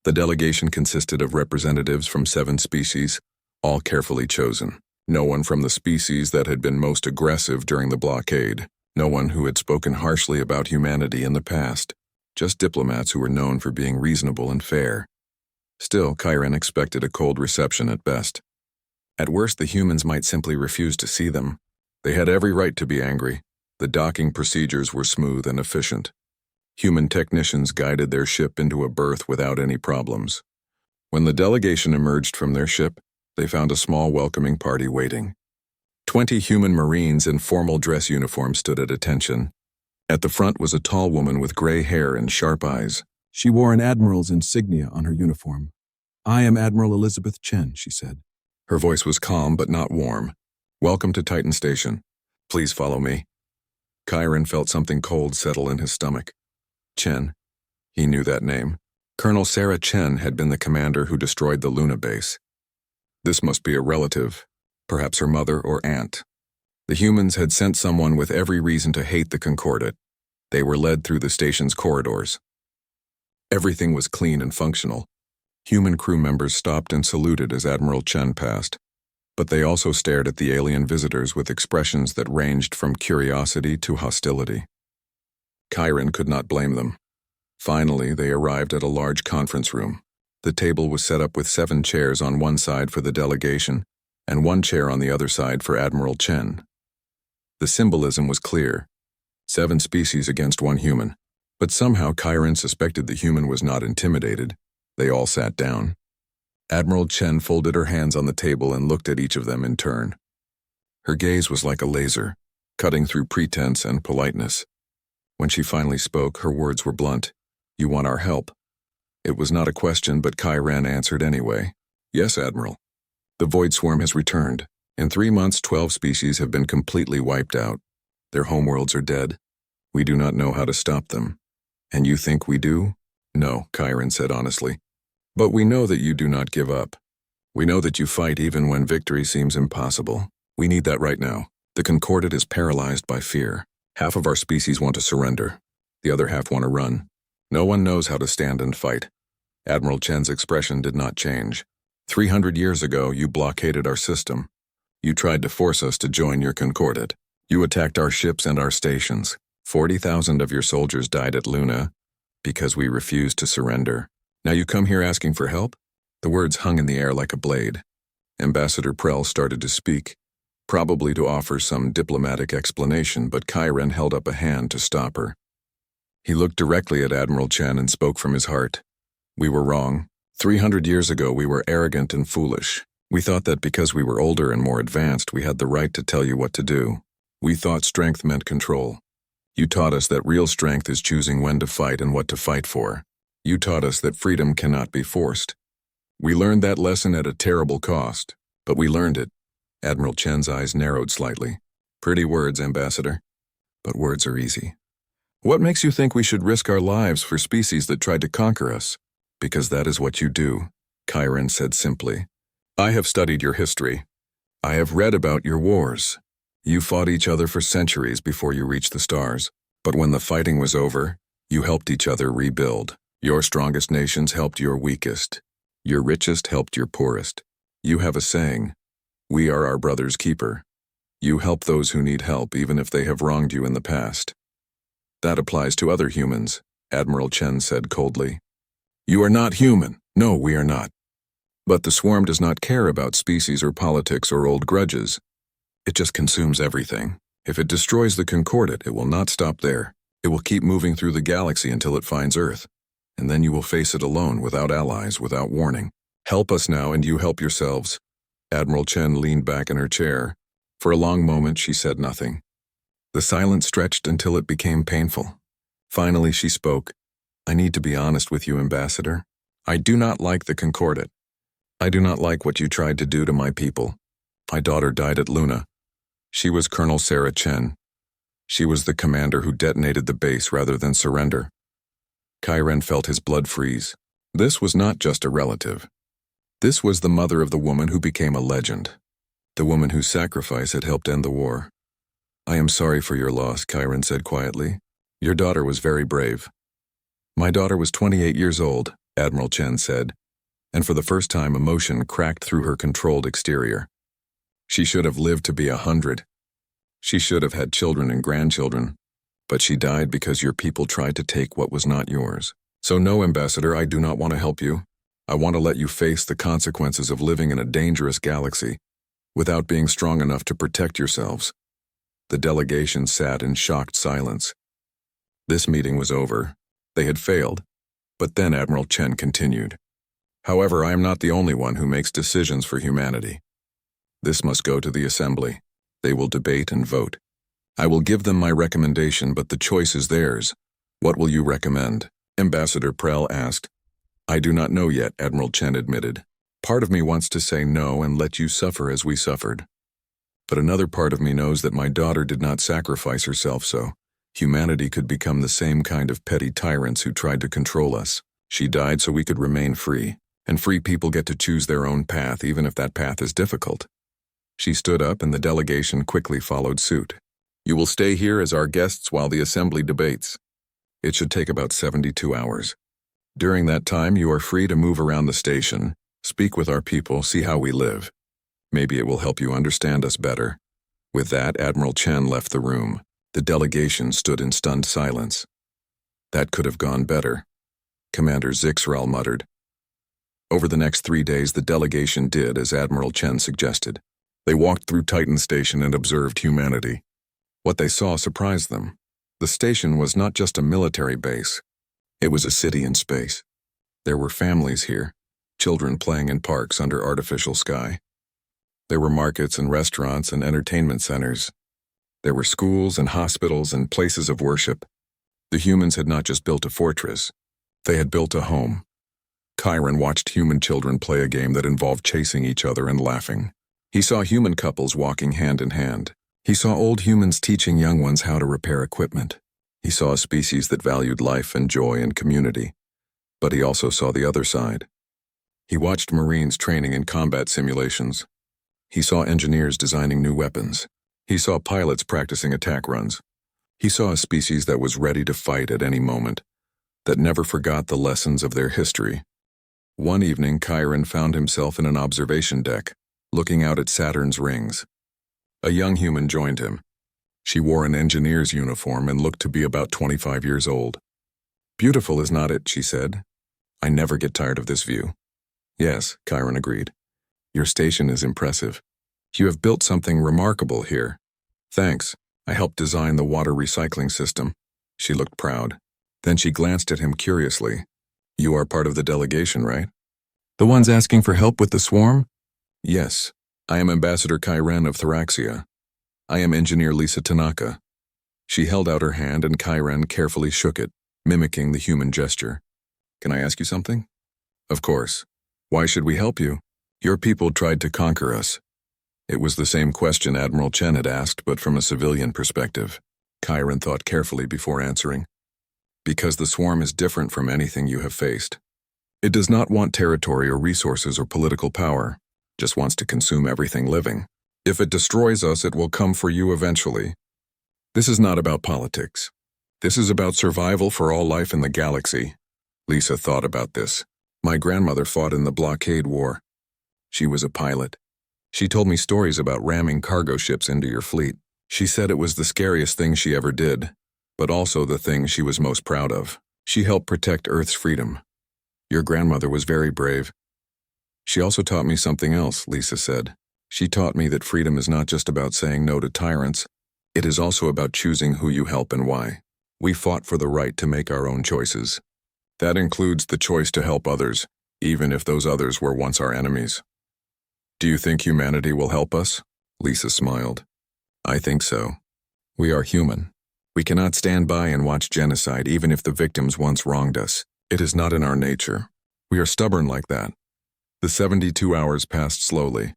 The delegation consisted of representatives from 7 species, all carefully chosen. No one from the species that had been most aggressive during the blockade. No one who had spoken harshly about humanity in the past. Just diplomats who were known for being reasonable and fair. Still, Chiron expected a cold reception at best. At worst, the humans might simply refuse to see them. They had every right to be angry. The docking procedures were smooth and efficient. Human technicians guided their ship into a berth without any problems. When the delegation emerged from their ship, they found a small welcoming party waiting. 20 human Marines in formal dress uniforms stood at attention. At the front was a tall woman with gray hair and sharp eyes. She wore an admiral's insignia on her uniform. "I am Admiral Elizabeth Chen," she said. Her voice was calm but not warm. "Welcome to Titan Station. Please follow me." Chiron felt something cold settle in his stomach. Chen. He knew that name. Colonel Sarah Chen had been the commander who destroyed the Luna base. This must be a relative, perhaps her mother or aunt. The humans had sent someone with every reason to hate the Concordat. They were led through the station's corridors. Everything was clean and functional. Human crew members stopped and saluted as Admiral Chen passed, but they also stared at the alien visitors with expressions that ranged from curiosity to hostility. Chiron could not blame them. Finally, they arrived at a large conference room. The table was set up with 7 chairs on one side for the delegation and 1 chair on the other side for Admiral Chen. The symbolism was clear: 7 species against 1 human. But somehow Chiron suspected the human was not intimidated. They all sat down. Admiral Chen folded her hands on the table and looked at each of them in turn. Her gaze was like a laser, cutting through pretense and politeness. When she finally spoke, her words were blunt. "You want our help?" It was not a question, but Chiron answered anyway. "Yes, Admiral. The Void Swarm has returned. In 3 months, 12 species have been completely wiped out. Their homeworlds are dead. We do not know how to stop them. And you think we do?" "No," Chiron said honestly. "But we know that you do not give up. We know that you fight even when victory seems impossible. We need that right now. The Concordat is paralyzed by fear. Half of our species want to surrender. The other half want to run. No one knows how to stand and fight." Admiral Chen's expression did not change. 300 years ago, you blockaded our system. You tried to force us to join your Concordat. You attacked our ships and our stations. 40,000 of your soldiers died at Luna because we refused to surrender. Now you come here asking for help? The words hung in the air like a blade. Ambassador Prell started to speak, probably to offer some diplomatic explanation, but Chiron held up a hand to stop her. He looked directly at Admiral Chen and spoke from his heart. "We were wrong. 300 years ago we were arrogant and foolish. We thought that because we were older and more advanced we had the right to tell you what to do. We thought strength meant control. You taught us that real strength is choosing when to fight and what to fight for. You taught us that freedom cannot be forced. We learned that lesson at a terrible cost, but we learned it." Admiral Chen's eyes narrowed slightly. "Pretty words, Ambassador. But words are easy. What makes you think we should risk our lives for species that tried to conquer us?" "Because that is what you do," Chiron said simply. "I have studied your history. I have read about your wars. You fought each other for centuries before you reached the stars. But when the fighting was over, you helped each other rebuild. Your strongest nations helped your weakest. Your richest helped your poorest. You have a saying, 'We are our brother's keeper.' You help those who need help even if they have wronged you in the past." "That applies to other humans," Admiral Chen said coldly. "You are not human. No, we are not. But the swarm does not care about species or politics or old grudges. It just consumes everything. If it destroys the Concordat, it will not stop there. It will keep moving through the galaxy until it finds Earth. And then you will face it alone, without allies, without warning. Help us now and you help yourselves." Admiral Chen leaned back in her chair. For a long moment she said nothing. The silence stretched until it became painful. Finally she spoke. "I need to be honest with you, Ambassador. I do not like the Concordat. I do not like what you tried to do to my people. My daughter died at Luna. She was Colonel Sarah Chen. She was the commander who detonated the base rather than surrender." Chiron felt his blood freeze. This was not just a relative. This was the mother of the woman who became a legend. The woman whose sacrifice had helped end the war. "I am sorry for your loss," Chiron said quietly. "Your daughter was very brave." "My daughter was 28 years old," Admiral Chen said, and for the first time emotion cracked through her controlled exterior. "She should have lived to be 100. She should have had children and grandchildren, but she died because your people tried to take what was not yours. So no, Ambassador, I do not want to help you. I want to let you face the consequences of living in a dangerous galaxy without being strong enough to protect yourselves." The delegation sat in shocked silence. This meeting was over. They had failed. But then Admiral Chen continued. "However, I am not the only one who makes decisions for humanity. This must go to the Assembly. They will debate and vote. I will give them my recommendation, but the choice is theirs. What will you recommend?" Ambassador Prell asked. "I do not know yet," Admiral Chen admitted. "Part of me wants to say no and let you suffer as we suffered. But another part of me knows that my daughter did not sacrifice herself so humanity could become the same kind of petty tyrants who tried to control us. She died so we could remain free, and free people get to choose their own path even if that path is difficult." She stood up and the delegation quickly followed suit. "You will stay here as our guests while the Assembly debates. It should take about 72 hours. During that time, you are free to move around the station, speak with our people, see how we live. Maybe it will help you understand us better." With that, Admiral Chen left the room. The delegation stood in stunned silence. "That could have gone better," Commander Zixrel muttered. Over the next 3 days, the delegation did as Admiral Chen suggested. They walked through Titan Station and observed humanity. What they saw surprised them. The station was not just a military base. It was a city in space. There were families here, children playing in parks under artificial sky. There were markets and restaurants and entertainment centers. There were schools and hospitals and places of worship. The humans had not just built a fortress. They had built a home. Chiron watched human children play a game that involved chasing each other and laughing. He saw human couples walking hand in hand. He saw old humans teaching young ones how to repair equipment. He saw a species that valued life and joy and community. But he also saw the other side. He watched Marines training in combat simulations. He saw engineers designing new weapons. He saw pilots practicing attack runs. He saw a species that was ready to fight at any moment, that never forgot the lessons of their history. One evening, Chiron found himself in an observation deck, looking out at Saturn's rings. A young human joined him. She wore an engineer's uniform and looked to be about 25 years old. "Beautiful, is not it?" she said. "I never get tired of this view." "Yes," Chiron agreed. "Your station is impressive. You have built something remarkable here." "Thanks. I helped design the water recycling system." She looked proud. Then she glanced at him curiously. "You are part of the delegation, right?" "The ones asking for help with the swarm?" "Yes. I am Ambassador Chiron of Thraxia. I am Engineer Lisa Tanaka." She held out her hand and Chiron carefully shook it, mimicking the human gesture. "Can I ask you something?" "Of course. Why should we help you?" "Your people tried to conquer us." It was the same question Admiral Chen had asked, but from a civilian perspective. Chiron thought carefully before answering. "Because the swarm is different from anything you have faced. It does not want territory or resources or political power, just wants to consume everything living. If it destroys us, it will come for you eventually. This is not about politics. This is about survival for all life in the galaxy." Lisa thought about this. "My grandmother fought in the blockade war. She was a pilot. She told me stories about ramming cargo ships into your fleet. She said it was the scariest thing she ever did, but also the thing she was most proud of. She helped protect Earth's freedom. Your grandmother was very brave." "She also taught me something else," Lisa said. "She taught me that freedom is not just about saying no to tyrants. It is also about choosing who you help and why. We fought for the right to make our own choices. That includes the choice to help others, even if those others were once our enemies." "Do you think humanity will help us?" Lisa smiled. "I think so. We are human. We cannot stand by and watch genocide even if the victims once wronged us. It is not in our nature. We are stubborn like that." The 72 hours passed slowly.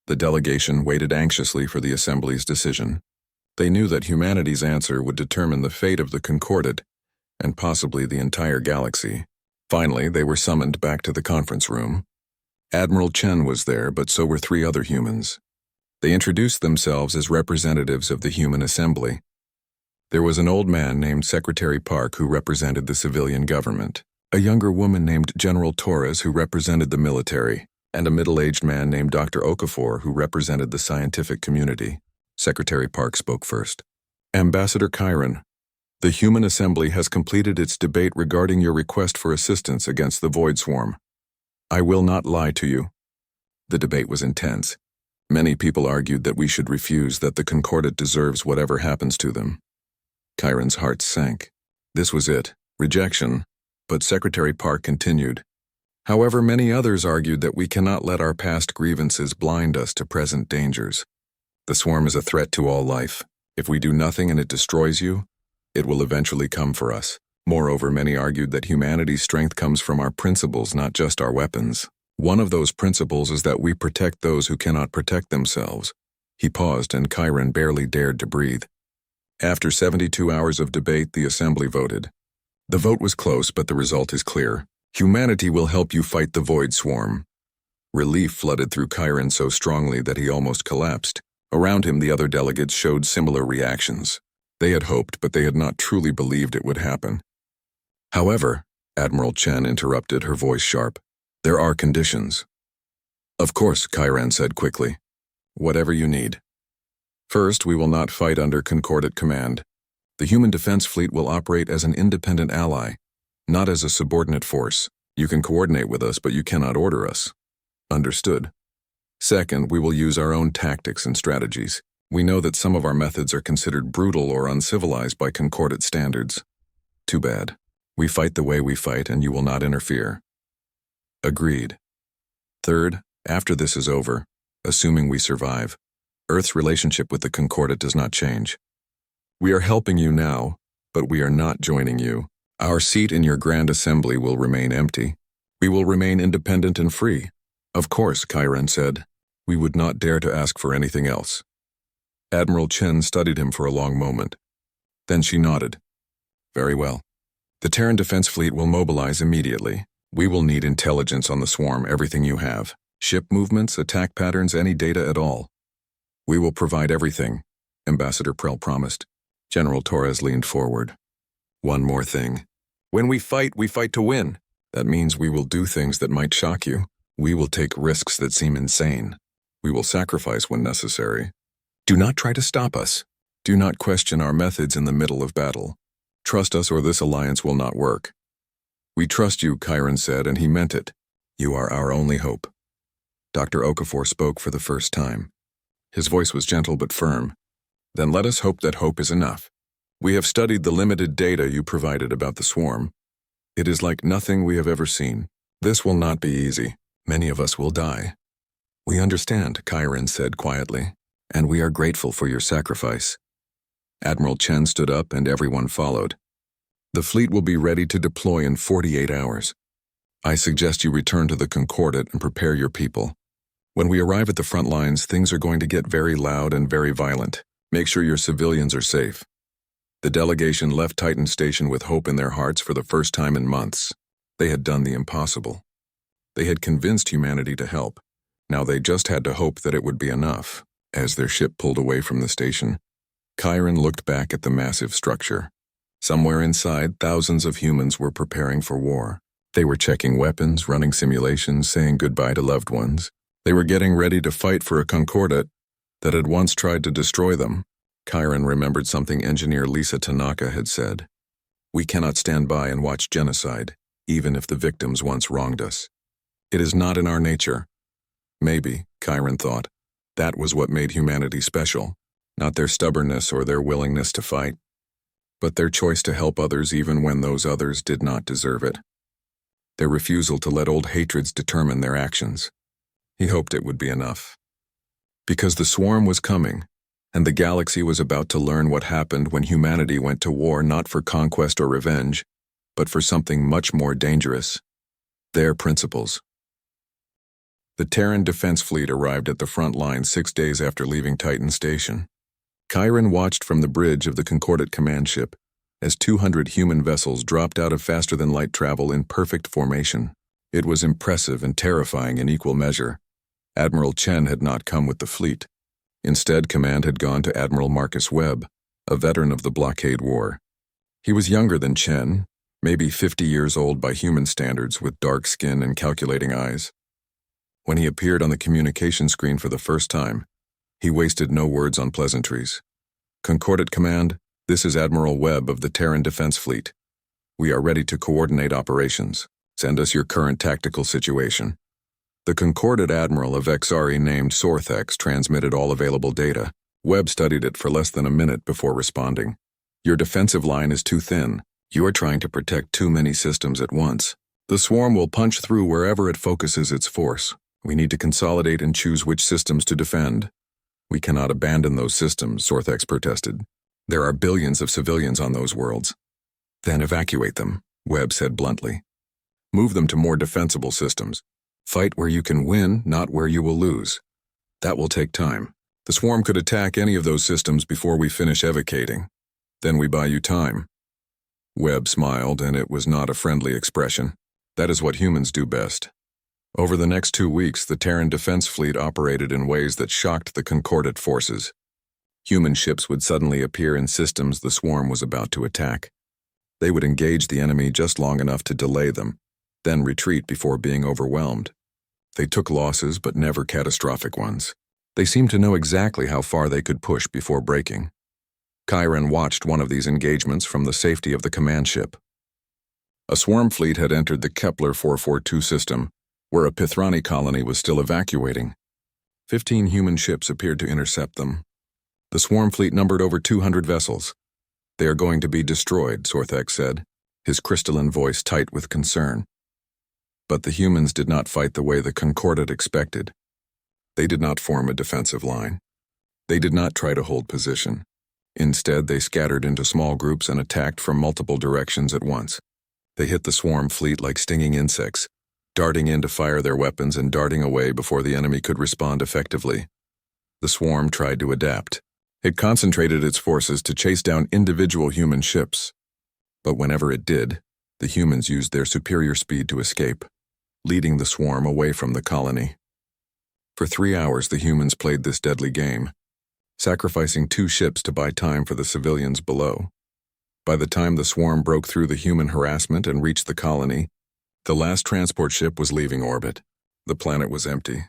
The delegation waited anxiously for the Assembly's decision. They knew that humanity's answer would determine the fate of the Concordat, and possibly the entire galaxy. Finally, they were summoned back to the conference room. Admiral Chen was there, but so were 3 other humans. They introduced themselves as representatives of the Human Assembly. There was an old man named Secretary Park who represented the civilian government, a younger woman named General Torres who represented the military, and a middle-aged man named Dr. Okafor who represented the scientific community. Secretary Park spoke first. "Ambassador Chiron, the Human Assembly has completed its debate regarding your request for assistance against the Void Swarm. I will not lie to you. The debate was intense. Many people argued that we should refuse, that the Concordat deserves whatever happens to them. Chiron's heart sank. This was it, rejection, but Secretary Park continued. However, many others argued that we cannot let our past grievances blind us to present dangers. The swarm is a threat to all life. If we do nothing and it destroys you, it will eventually come for us. Moreover, many argued that humanity's strength comes from our principles, not just our weapons. One of those principles is that we protect those who cannot protect themselves. He paused, and Chiron barely dared to breathe. After 72 hours of debate, the assembly voted. The vote was close, but the result is clear. Humanity will help you fight the Void Swarm. Relief flooded through Chiron so strongly that he almost collapsed. Around him, the other delegates showed similar reactions. They had hoped, but they had not truly believed it would happen. However, Admiral Chen interrupted, her voice sharp. There are conditions. Of course, Chiron said quickly. Whatever you need. First, we will not fight under Concordat command. The human defense fleet will operate as an independent ally, not as a subordinate force. You can coordinate with us, but you cannot order us. Understood. Second, we will use our own tactics and strategies. We know that some of our methods are considered brutal or uncivilized by Concordat standards. Too bad. We fight the way we fight, and you will not interfere. Agreed. Third, after this is over, assuming we survive, Earth's relationship with the Concordat does not change. We are helping you now, but we are not joining you. Our seat in your Grand Assembly will remain empty. We will remain independent and free. Of course, Chiron said. We would not dare to ask for anything else. Admiral Chen studied him for a long moment. Then she nodded. Very well. The Terran Defense Fleet will mobilize immediately. We will need intelligence on the swarm, everything you have. Ship movements, attack patterns, any data at all. We will provide everything, Ambassador Prell promised. General Torres leaned forward. One more thing. When we fight to win. That means we will do things that might shock you. We will take risks that seem insane. We will sacrifice when necessary. Do not try to stop us. Do not question our methods in the middle of battle. Trust us or this alliance will not work. We trust you, Chiron said, and he meant it. You are our only hope. Dr. Okafor spoke for the first time. His voice was gentle but firm. Then let us hope that hope is enough. We have studied the limited data you provided about the swarm. It is like nothing we have ever seen. This will not be easy. Many of us will die. We understand, Chiron said quietly, and we are grateful for your sacrifice. Admiral Chen stood up and everyone followed. The fleet will be ready to deploy in 48 hours. I suggest you return to the Concordat and prepare your people. When we arrive at the front lines, things are going to get very loud and very violent. Make sure your civilians are safe. The delegation left Titan Station with hope in their hearts for the first time in months. They had done the impossible. They had convinced humanity to help. Now they just had to hope that it would be enough. As their ship pulled away from the station, Chiron looked back at the massive structure. Somewhere inside, thousands of humans were preparing for war. They were checking weapons, running simulations, saying goodbye to loved ones. They were getting ready to fight for a Concordat that had once tried to destroy them. Chiron remembered something engineer Lisa Tanaka had said. We cannot stand by and watch genocide, even if the victims once wronged us. It is not in our nature. Maybe, Chiron thought, that was what made humanity special, not their stubbornness or their willingness to fight, but their choice to help others even when those others did not deserve it. Their refusal to let old hatreds determine their actions. He hoped it would be enough. Because the swarm was coming, and the galaxy was about to learn what happened when humanity went to war not for conquest or revenge, but for something much more dangerous. Their principles. The Terran Defense Fleet arrived at the front line 6 days after leaving Titan Station. Chiron watched from the bridge of the Concordat command ship as 200 human vessels dropped out of faster-than-light travel in perfect formation. It was impressive and terrifying in equal measure. Admiral Chen had not come with the fleet. Instead, command had gone to Admiral Marcus Webb, a veteran of the Blockade War. He was younger than Chen, maybe 50 years old by human standards, with dark skin and calculating eyes. When he appeared on the communication screen for the first time, he wasted no words on pleasantries. Concordat Command, this is Admiral Webb of the Terran Defense Fleet. We are ready to coordinate operations. Send us your current tactical situation. The concorded admiral of XRE named Sorthex transmitted all available data. Webb studied it for less than a minute before responding. Your defensive line is too thin. You are trying to protect too many systems at once. The swarm will punch through wherever it focuses its force. We need to consolidate and choose which systems to defend. We cannot abandon those systems, Sorthex protested. There are billions of civilians on those worlds. Then evacuate them, Webb said bluntly. Move them to more defensible systems. Fight where you can win, not where you will lose. That will take time. The swarm could attack any of those systems before we finish evacuating. Then we buy you time. Webb smiled, and it was not a friendly expression. That is what humans do best. Over the next 2 weeks, the Terran Defense Fleet operated in ways that shocked the Concordate forces. Human ships would suddenly appear in systems the swarm was about to attack. They would engage the enemy just long enough to delay them, then retreat before being overwhelmed. They took losses, but never catastrophic ones. They seemed to know exactly how far they could push before breaking. Chiron watched one of these engagements from the safety of the command ship. A swarm fleet had entered the Kepler 442 system, where a Pithrani colony was still evacuating. 15 human ships appeared to intercept them. The swarm fleet numbered over 200 vessels. They are going to be destroyed, Sorthex said, his crystalline voice tight with concern. But the humans did not fight the way the Concordate expected. They did not form a defensive line. They did not try to hold position. Instead, they scattered into small groups and attacked from multiple directions at once. They hit the swarm fleet like stinging insects, darting in to fire their weapons and darting away before the enemy could respond effectively. The swarm tried to adapt. It concentrated its forces to chase down individual human ships. But whenever it did, the humans used their superior speed to escape, leading the swarm away from the colony. For 3 hours, the humans played this deadly game, sacrificing 2 ships to buy time for the civilians below. By the time the swarm broke through the human harassment and reached the colony, the last transport ship was leaving orbit. The planet was empty.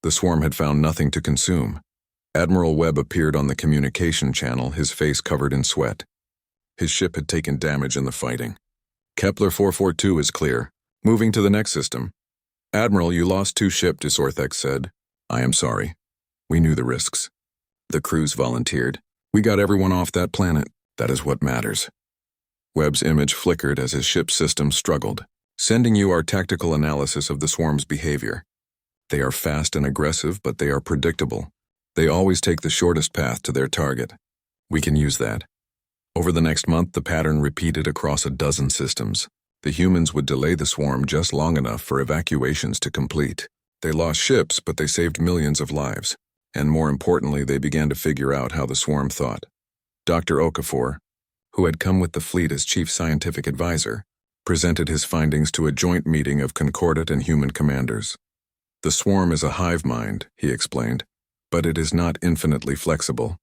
The swarm had found nothing to consume. Admiral Webb appeared on the communication channel, his face covered in sweat. His ship had taken damage in the fighting. Kepler 442 is clear. Moving to the next system. Admiral, you lost 2 ships, Sorthex said. I am sorry. We knew the risks. The crews volunteered. We got everyone off that planet. That is what matters. Webb's image flickered as his ship's system struggled. Sending you our tactical analysis of the swarm's behavior. They are fast and aggressive, but they are predictable. They always take the shortest path to their target. We can use that. Over the next month, the pattern repeated across a dozen systems. The humans would delay the swarm just long enough for evacuations to complete. They lost ships, but they saved millions of lives. And more importantly, they began to figure out how the swarm thought. Dr. Okafor, who had come with the fleet as chief scientific advisor, presented his findings to a joint meeting of Concordate and human commanders. The swarm is a hive mind, he explained, but it is not infinitely flexible.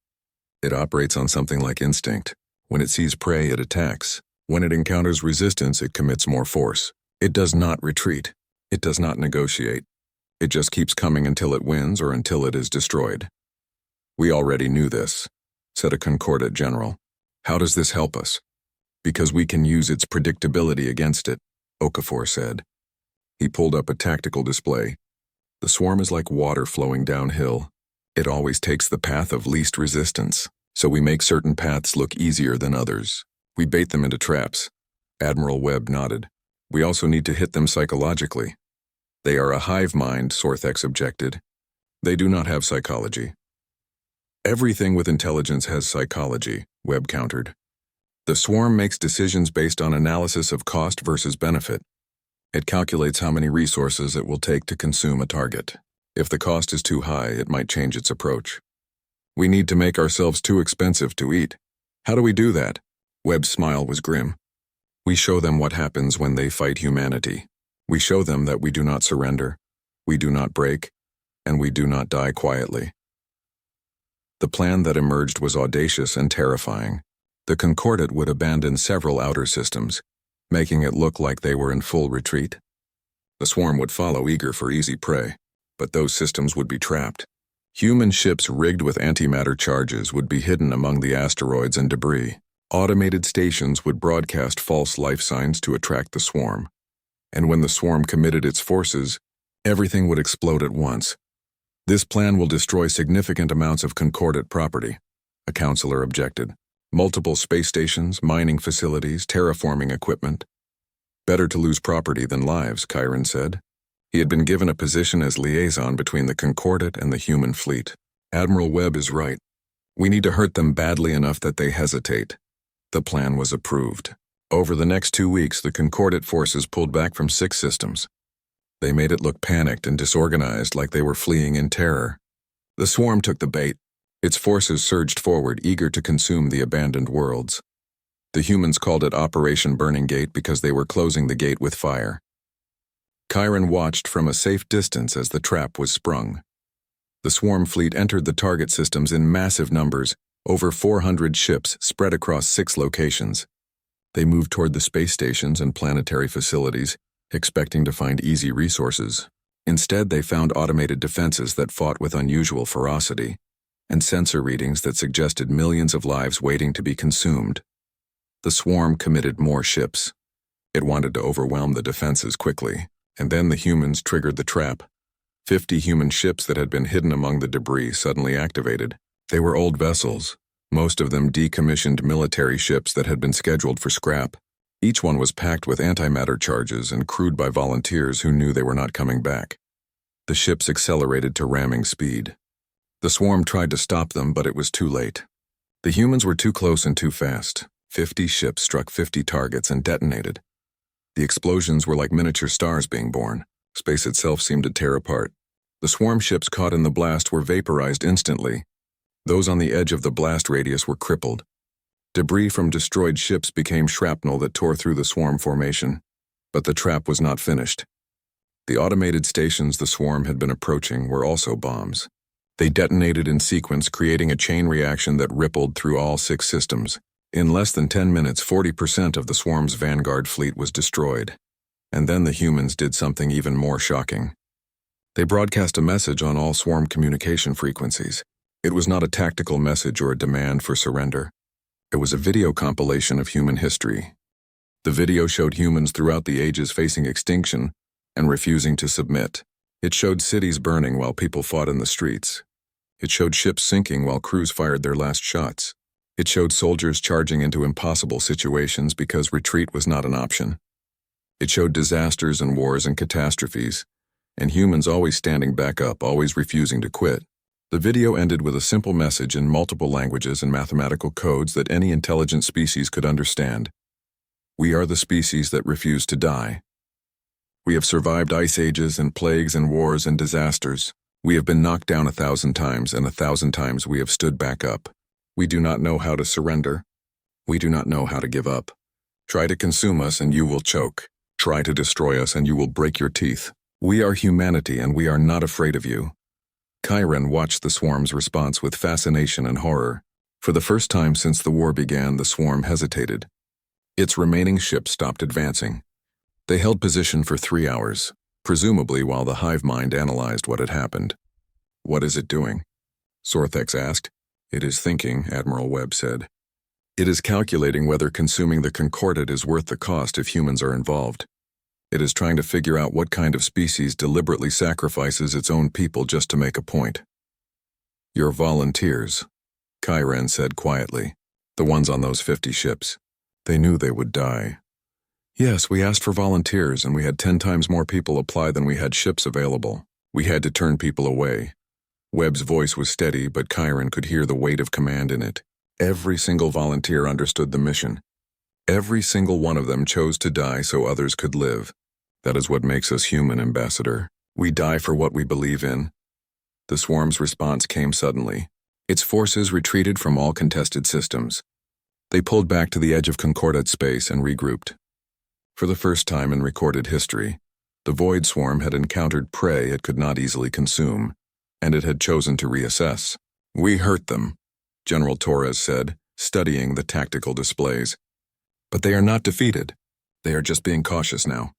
It operates on something like instinct. When it sees prey, it attacks. When it encounters resistance, it commits more force. It does not retreat. It does not negotiate. It just keeps coming until it wins or until it is destroyed. We already knew this, said a Concordate general. How does this help us? Because we can use its predictability against it, Okafor said. He pulled up a tactical display. The swarm is like water flowing downhill. It always takes the path of least resistance, so we make certain paths look easier than others. We bait them into traps. Admiral Webb nodded. We also need to hit them psychologically. They are a hive mind, Sorthex objected. They do not have psychology. Everything with intelligence has psychology, Webb countered. The swarm makes decisions based on analysis of cost versus benefit. It calculates how many resources it will take to consume a target. If the cost is too high, it might change its approach. We need to make ourselves too expensive to eat. How do we do that? Webb's smile was grim. We show them what happens when they fight humanity. We show them that we do not surrender, we do not break, and we do not die quietly. The plan that emerged was audacious and terrifying. The Concordate would abandon several outer systems, making it look like they were in full retreat. The swarm would follow, eager for easy prey, but those systems would be trapped. Human ships rigged with antimatter charges would be hidden among the asteroids and debris. Automated stations would broadcast false life signs to attract the swarm. And when the swarm committed its forces, Everything would explode at once. This plan will destroy significant amounts of Concordat property, a counselor objected. Multiple space stations, mining facilities, terraforming equipment. Better to lose property than lives, Chiron said. He had been given a position as liaison between the Concordat and the human fleet. Admiral Webb is right. We need to hurt them badly enough that they hesitate. The plan was approved. Over the next 2 weeks, the Concordat forces pulled back from 6 systems. They made it look panicked and disorganized, like they were fleeing in terror. The swarm took the bait. Its forces surged forward, eager to consume the abandoned worlds. The humans called it Operation Burning Gate because they were closing the gate with fire. Chiron watched from a safe distance as the trap was sprung. The swarm fleet entered the target systems in massive numbers, over 400 ships spread across 6 locations. They moved toward the space stations and planetary facilities, expecting to find easy resources. Instead, they found automated defenses that fought with unusual ferocity, and sensor readings that suggested millions of lives waiting to be consumed. The swarm committed more ships. It wanted to overwhelm the defenses quickly, and then the humans triggered the trap. 50 human ships that had been hidden among the debris suddenly activated. They were old vessels, most of them decommissioned military ships that had been scheduled for scrap. Each one was packed with antimatter charges and crewed by volunteers who knew they were not coming back. The ships accelerated to ramming speed. The swarm tried to stop them, but it was too late. The humans were too close and too fast. 50 ships struck 50 targets and detonated. The explosions were like miniature stars being born. Space itself seemed to tear apart. The swarm ships caught in the blast were vaporized instantly. Those on the edge of the blast radius were crippled. Debris from destroyed ships became shrapnel that tore through the swarm formation. But the trap was not finished. The automated stations the swarm had been approaching were also bombs. They detonated in sequence, creating a chain reaction that rippled through all 6 systems. In less than 10 minutes, 40% of the swarm's vanguard fleet was destroyed. And then the humans did something even more shocking. They broadcast a message on all swarm communication frequencies. It was not a tactical message or a demand for surrender. It was a video compilation of human history. The video showed humans throughout the ages facing extinction and refusing to submit. It showed cities burning while people fought in the streets. It showed ships sinking while crews fired their last shots. It showed soldiers charging into impossible situations because retreat was not an option. It showed disasters and wars and catastrophes, and humans always standing back up, always refusing to quit. The video ended with a simple message in multiple languages and mathematical codes that any intelligent species could understand. We are the species that refuse to die. We have survived ice ages and plagues and wars and disasters. We have been knocked down 1,000 times, and 1,000 times we have stood back up. We do not know how to surrender. We do not know how to give up. Try to consume us and you will choke. Try to destroy us and you will break your teeth. We are humanity and we are not afraid of you. Chiron watched the swarm's response with fascination and horror. For the first time since the war began, the swarm hesitated. Its remaining ships stopped advancing. They held position for 3 hours, presumably while the hive mind analyzed what had happened. "What is it doing?" Sorthex asked. "It is thinking," Admiral Webb said. "It is calculating whether consuming the Concordat is worth the cost if humans are involved. It is trying to figure out what kind of species deliberately sacrifices its own people just to make a point." "Your volunteers," Chiron said quietly. "The ones on those 50 ships. They knew they would die." "Yes, we asked for volunteers and we had 10 times more people apply than we had ships available. We had to turn people away." Webb's voice was steady, but Chiron could hear the weight of command in it. Every single volunteer understood the mission. Every single one of them chose to die so others could live. That is what makes us human, Ambassador. We die for what we believe in. The swarm's response came suddenly. Its forces retreated from all contested systems. They pulled back to the edge of Concordat space and regrouped. For the first time in recorded history, the Void Swarm had encountered prey it could not easily consume, and it had chosen to reassess. "We hurt them," General Torres said, studying the tactical displays. "But they are not defeated. They are just being cautious now."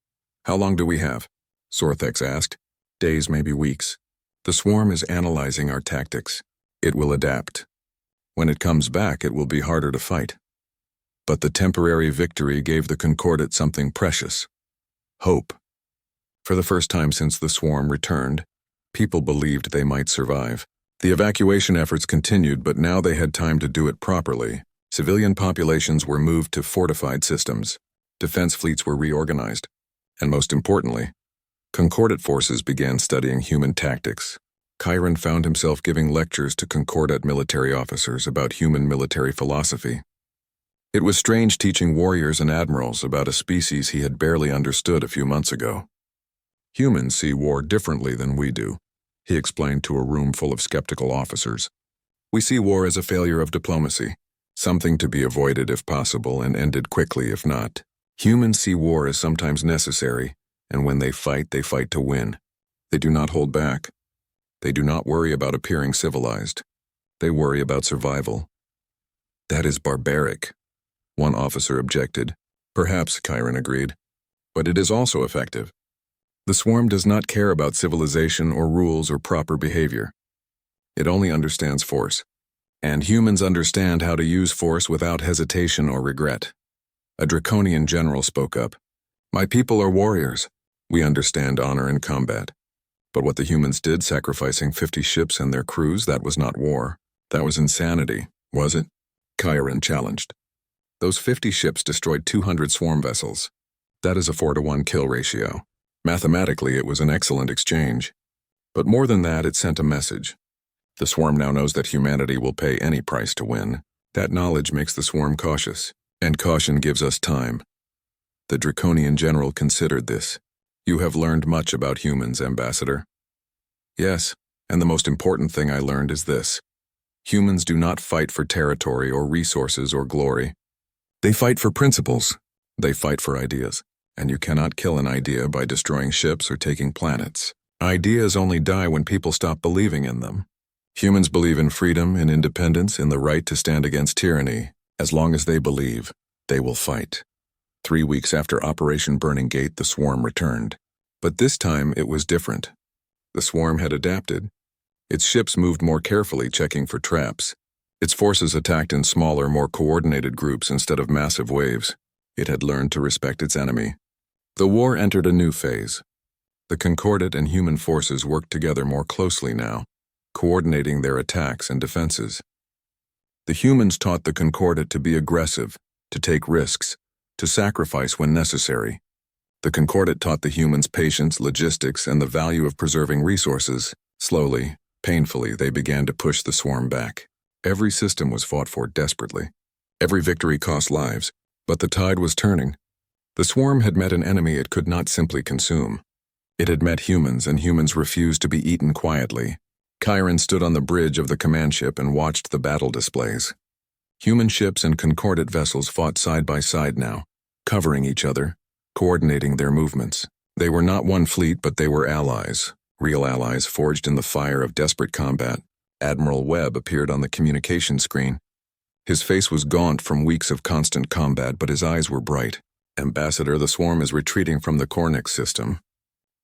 "How long do we have?" Sorthex asked. "Days, maybe weeks. The swarm is analyzing our tactics. It will adapt. When it comes back, it will be harder to fight." But the temporary victory gave the Concordat something precious: hope. For the first time since the swarm returned, people believed they might survive. The evacuation efforts continued, but now they had time to do it properly. Civilian populations were moved to fortified systems. Defense fleets were reorganized. And most importantly, Concordat forces began studying human tactics. Chiron found himself giving lectures to Concordat military officers about human military philosophy. It was strange teaching warriors and admirals about a species he had barely understood a few months ago. Humans see war differently than we do, he explained to a room full of skeptical officers. We see war as a failure of diplomacy, something to be avoided if possible and ended quickly if not. Humans see war as sometimes necessary, and when they fight to win. They do not hold back. They do not worry about appearing civilized. They worry about survival. That is barbaric, one officer objected. Perhaps, Chiron agreed, but it is also effective. The swarm does not care about civilization or rules or proper behavior. It only understands force, and humans understand how to use force without hesitation or regret. A draconian general spoke up. My people are warriors. We understand honor in combat. But what the humans did, sacrificing 50 ships and their crews, that was not war. That was insanity, was it? Chiron challenged. Those 50 ships destroyed 200 swarm vessels. That is a 4-to-1 kill ratio. Mathematically, it was an excellent exchange. But more than that, it sent a message. The swarm now knows that humanity will pay any price to win. That knowledge makes the swarm cautious, and caution gives us time. The draconian general considered this. You have learned much about humans, Ambassador. Yes, and the most important thing I learned is this. Humans do not fight for territory or resources or glory. They fight for principles. They fight for ideas. And you cannot kill an idea by destroying ships or taking planets. Ideas only die when people stop believing in them. Humans believe in freedom, in independence, in the right to stand against tyranny. As long as they believe, they will fight. 3 weeks after Operation Burning Gate, the swarm returned. But this time it was different. The swarm had adapted. Its ships moved more carefully, checking for traps. Its forces attacked in smaller, more coordinated groups instead of massive waves. It had learned to respect its enemy. The war entered a new phase. The Concordat and human forces worked together more closely now, coordinating their attacks and defenses. The humans taught the Concordat to be aggressive, to take risks, to sacrifice when necessary. The Concordat taught the humans patience, logistics, and the value of preserving resources. Slowly, painfully, they began to push the swarm back. Every system was fought for desperately. Every victory cost lives, but the tide was turning. The swarm had met an enemy it could not simply consume. It had met humans, and humans refused to be eaten quietly. Chiron stood on the bridge of the command ship and watched the battle displays. Human ships and Concordat vessels fought side by side now, covering each other, coordinating their movements. They were not one fleet, but they were allies, real allies forged in the fire of desperate combat. Admiral Webb appeared on the communication screen. His face was gaunt from weeks of constant combat, but his eyes were bright. Ambassador, the swarm is retreating from the Cornix system.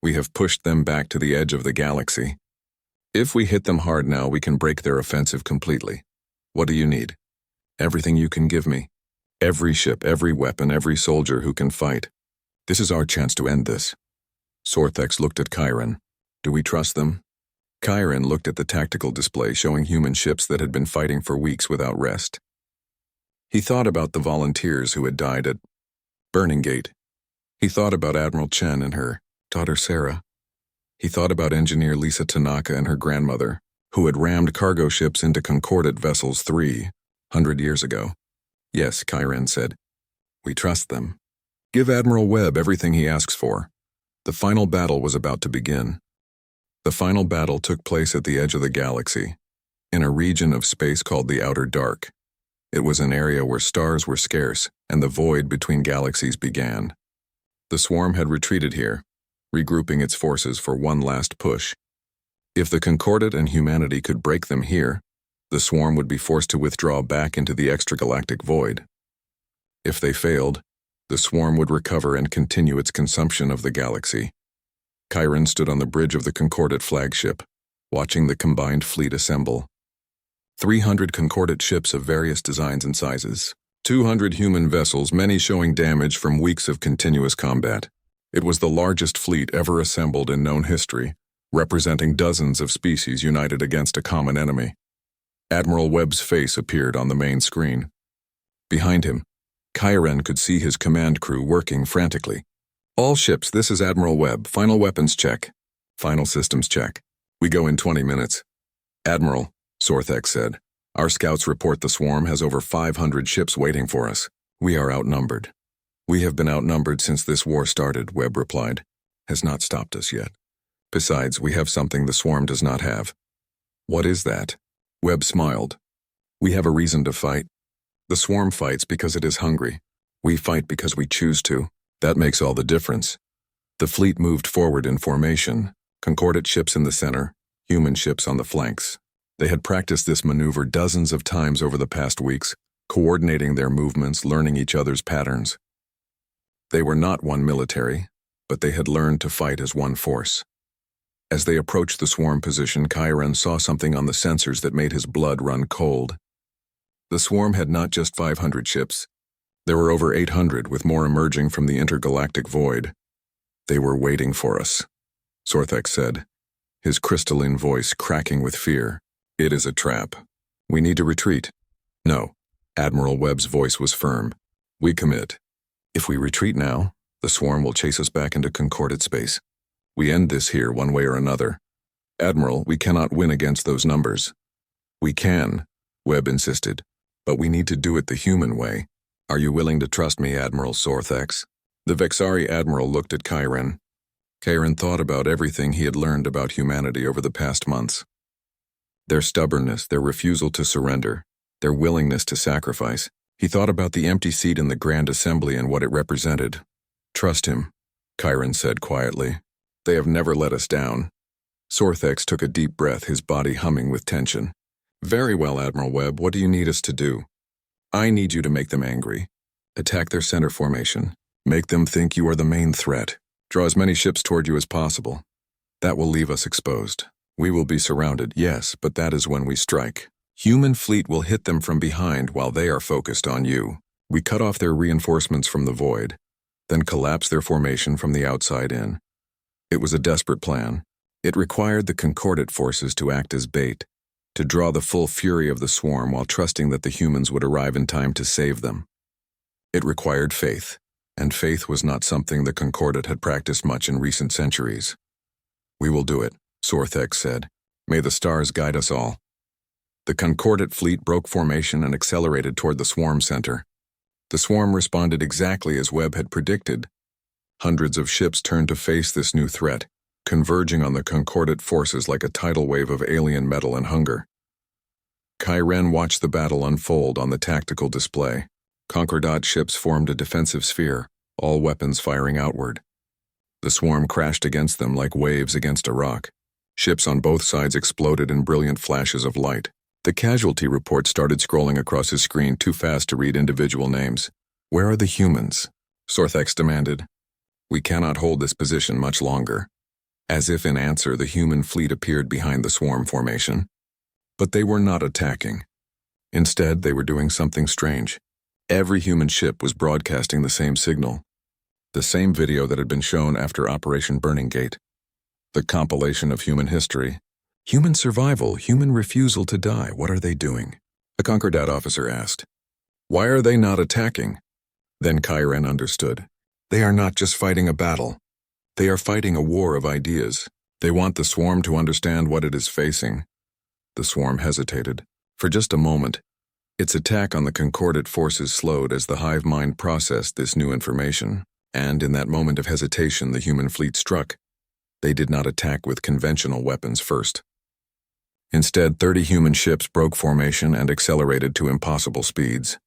We have pushed them back to the edge of the galaxy. If we hit them hard now, we can break their offensive completely. What do you need? Everything you can give me. Every ship, every weapon, every soldier who can fight. This is our chance to end this. Sorthex looked at Chiron. Do we trust them? Chiron looked at the tactical display showing human ships that had been fighting for weeks without rest. He thought about the volunteers who had died at Burning Gate. He thought about Admiral Chen and her daughter Sarah. He thought about engineer Lisa Tanaka and her grandmother, who had rammed cargo ships into Concordat vessels 300 years ago. Yes, Chiron said. We trust them. Give Admiral Webb everything he asks for. The final battle was about to begin. The final battle took place at the edge of the galaxy, in a region of space called the Outer Dark. It was an area where stars were scarce, and the void between galaxies began. The swarm had retreated here, regrouping its forces for one last push. If the Concordat and humanity could break them here, the swarm would be forced to withdraw back into the extragalactic void. If they failed, the swarm would recover and continue its consumption of the galaxy. Chiron stood on the bridge of the Concordat flagship, watching the combined fleet assemble. 300 Concordat ships of various designs and sizes. 200 human vessels, many showing damage from weeks of continuous combat. It was the largest fleet ever assembled in known history, representing dozens of species united against a common enemy. Admiral Webb's face appeared on the main screen. Behind him, Kyren could see his command crew working frantically. All ships, this is Admiral Webb. Final weapons check. Final systems check. We go in 20 minutes. Admiral, Sorthek said, our scouts report the swarm has over 500 ships waiting for us. We are outnumbered. We have been outnumbered since this war started, Webb replied. Has not stopped us yet. Besides, we have something the swarm does not have. What is that? Webb smiled. We have a reason to fight. The swarm fights because it is hungry. We fight because we choose to. That makes all the difference. The fleet moved forward in formation, concordate ships in the center, human ships on the flanks. They had practiced this maneuver dozens of times over the past weeks, coordinating their movements, learning each other's patterns. They were not one military, but they had learned to fight as one force. As they approached the swarm position, Kyren saw something on the sensors that made his blood run cold. The swarm had not just 500 ships. There were over 800, with more emerging from the intergalactic void. They were waiting for us, Sorthek said, his crystalline voice cracking with fear. It is a trap. We need to retreat. No, Admiral Webb's voice was firm. We commit. If we retreat now, the swarm will chase us back into concordate space. We end this here one way or another. Admiral, we cannot win against those numbers. We can, Webb insisted, but we need to do it the human way. Are you willing to trust me, Admiral Sorthex? The Vexari Admiral looked at Kyren. Kyren thought about everything he had learned about humanity over the past months. Their stubbornness, their refusal to surrender, their willingness to sacrifice. He thought about the empty seat in the Grand Assembly and what it represented. Trust him, Kyren said quietly. They have never let us down. Sorthex took a deep breath, his body humming with tension. Very well, Admiral Webb, what do you need us to do? I need you to make them angry. Attack their center formation. Make them think you are the main threat. Draw as many ships toward you as possible. That will leave us exposed. We will be surrounded, yes, but that is when we strike. Human fleet will hit them from behind while they are focused on you. We cut off their reinforcements from the void, then collapse their formation from the outside in. It was a desperate plan. It required the concordate forces to act as bait, to draw the full fury of the swarm while trusting that the humans would arrive in time to save them. It required faith, and faith was not something the concordate had practiced much in recent centuries. We will do it, Sorthex said. May the stars guide us all. The concordate fleet broke formation and accelerated toward the swarm center. The swarm responded exactly as Webb had predicted. Hundreds of ships turned to face this new threat, converging on the concordate forces like a tidal wave of alien metal and hunger. Kyren watched the battle unfold on the tactical display. Concordat ships formed a defensive sphere, all weapons firing outward. The swarm crashed against them like waves against a rock. Ships on both sides exploded in brilliant flashes of light. The casualty report started scrolling across his screen too fast to read individual names. Where are the humans? Sorthex demanded. We cannot hold this position much longer. As if in answer, the human fleet appeared behind the swarm formation. But they were not attacking. Instead, they were doing something strange. Every human ship was broadcasting the same signal. The same video that had been shown after Operation Burning Gate. The compilation of human history. Human survival, human refusal to die, what are they doing? A Concordat officer asked. Why are they not attacking? Then Kyren understood. They are not just fighting a battle. They are fighting a war of ideas. They want the swarm to understand what it is facing. The swarm hesitated. For just a moment, its attack on the concordate forces slowed as the hive mind processed this new information. And in that moment of hesitation, the human fleet struck. They did not attack with conventional weapons first. Instead, 30 human ships broke formation and accelerated to impossible speeds.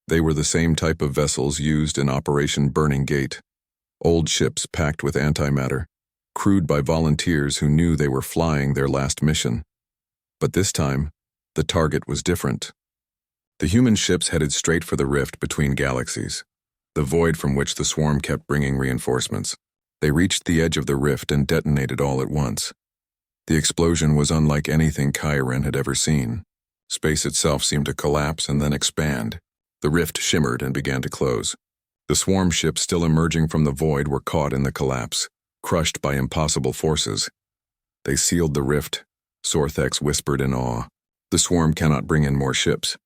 They were the same type of vessels used in Operation Burning Gate. Old ships packed with antimatter, crewed by volunteers who knew they were flying their last mission. But this time, the target was different. The human ships headed straight for the rift between galaxies, the void from which the swarm kept bringing reinforcements. They reached the edge of the rift and detonated all at once. The explosion was unlike anything Kyren had ever seen. Space itself seemed to collapse and then expand. The rift shimmered and began to close. The swarm ships still emerging from the void were caught in the collapse, crushed by impossible forces. They sealed the rift, Sorthex whispered in awe. The swarm cannot bring in more ships.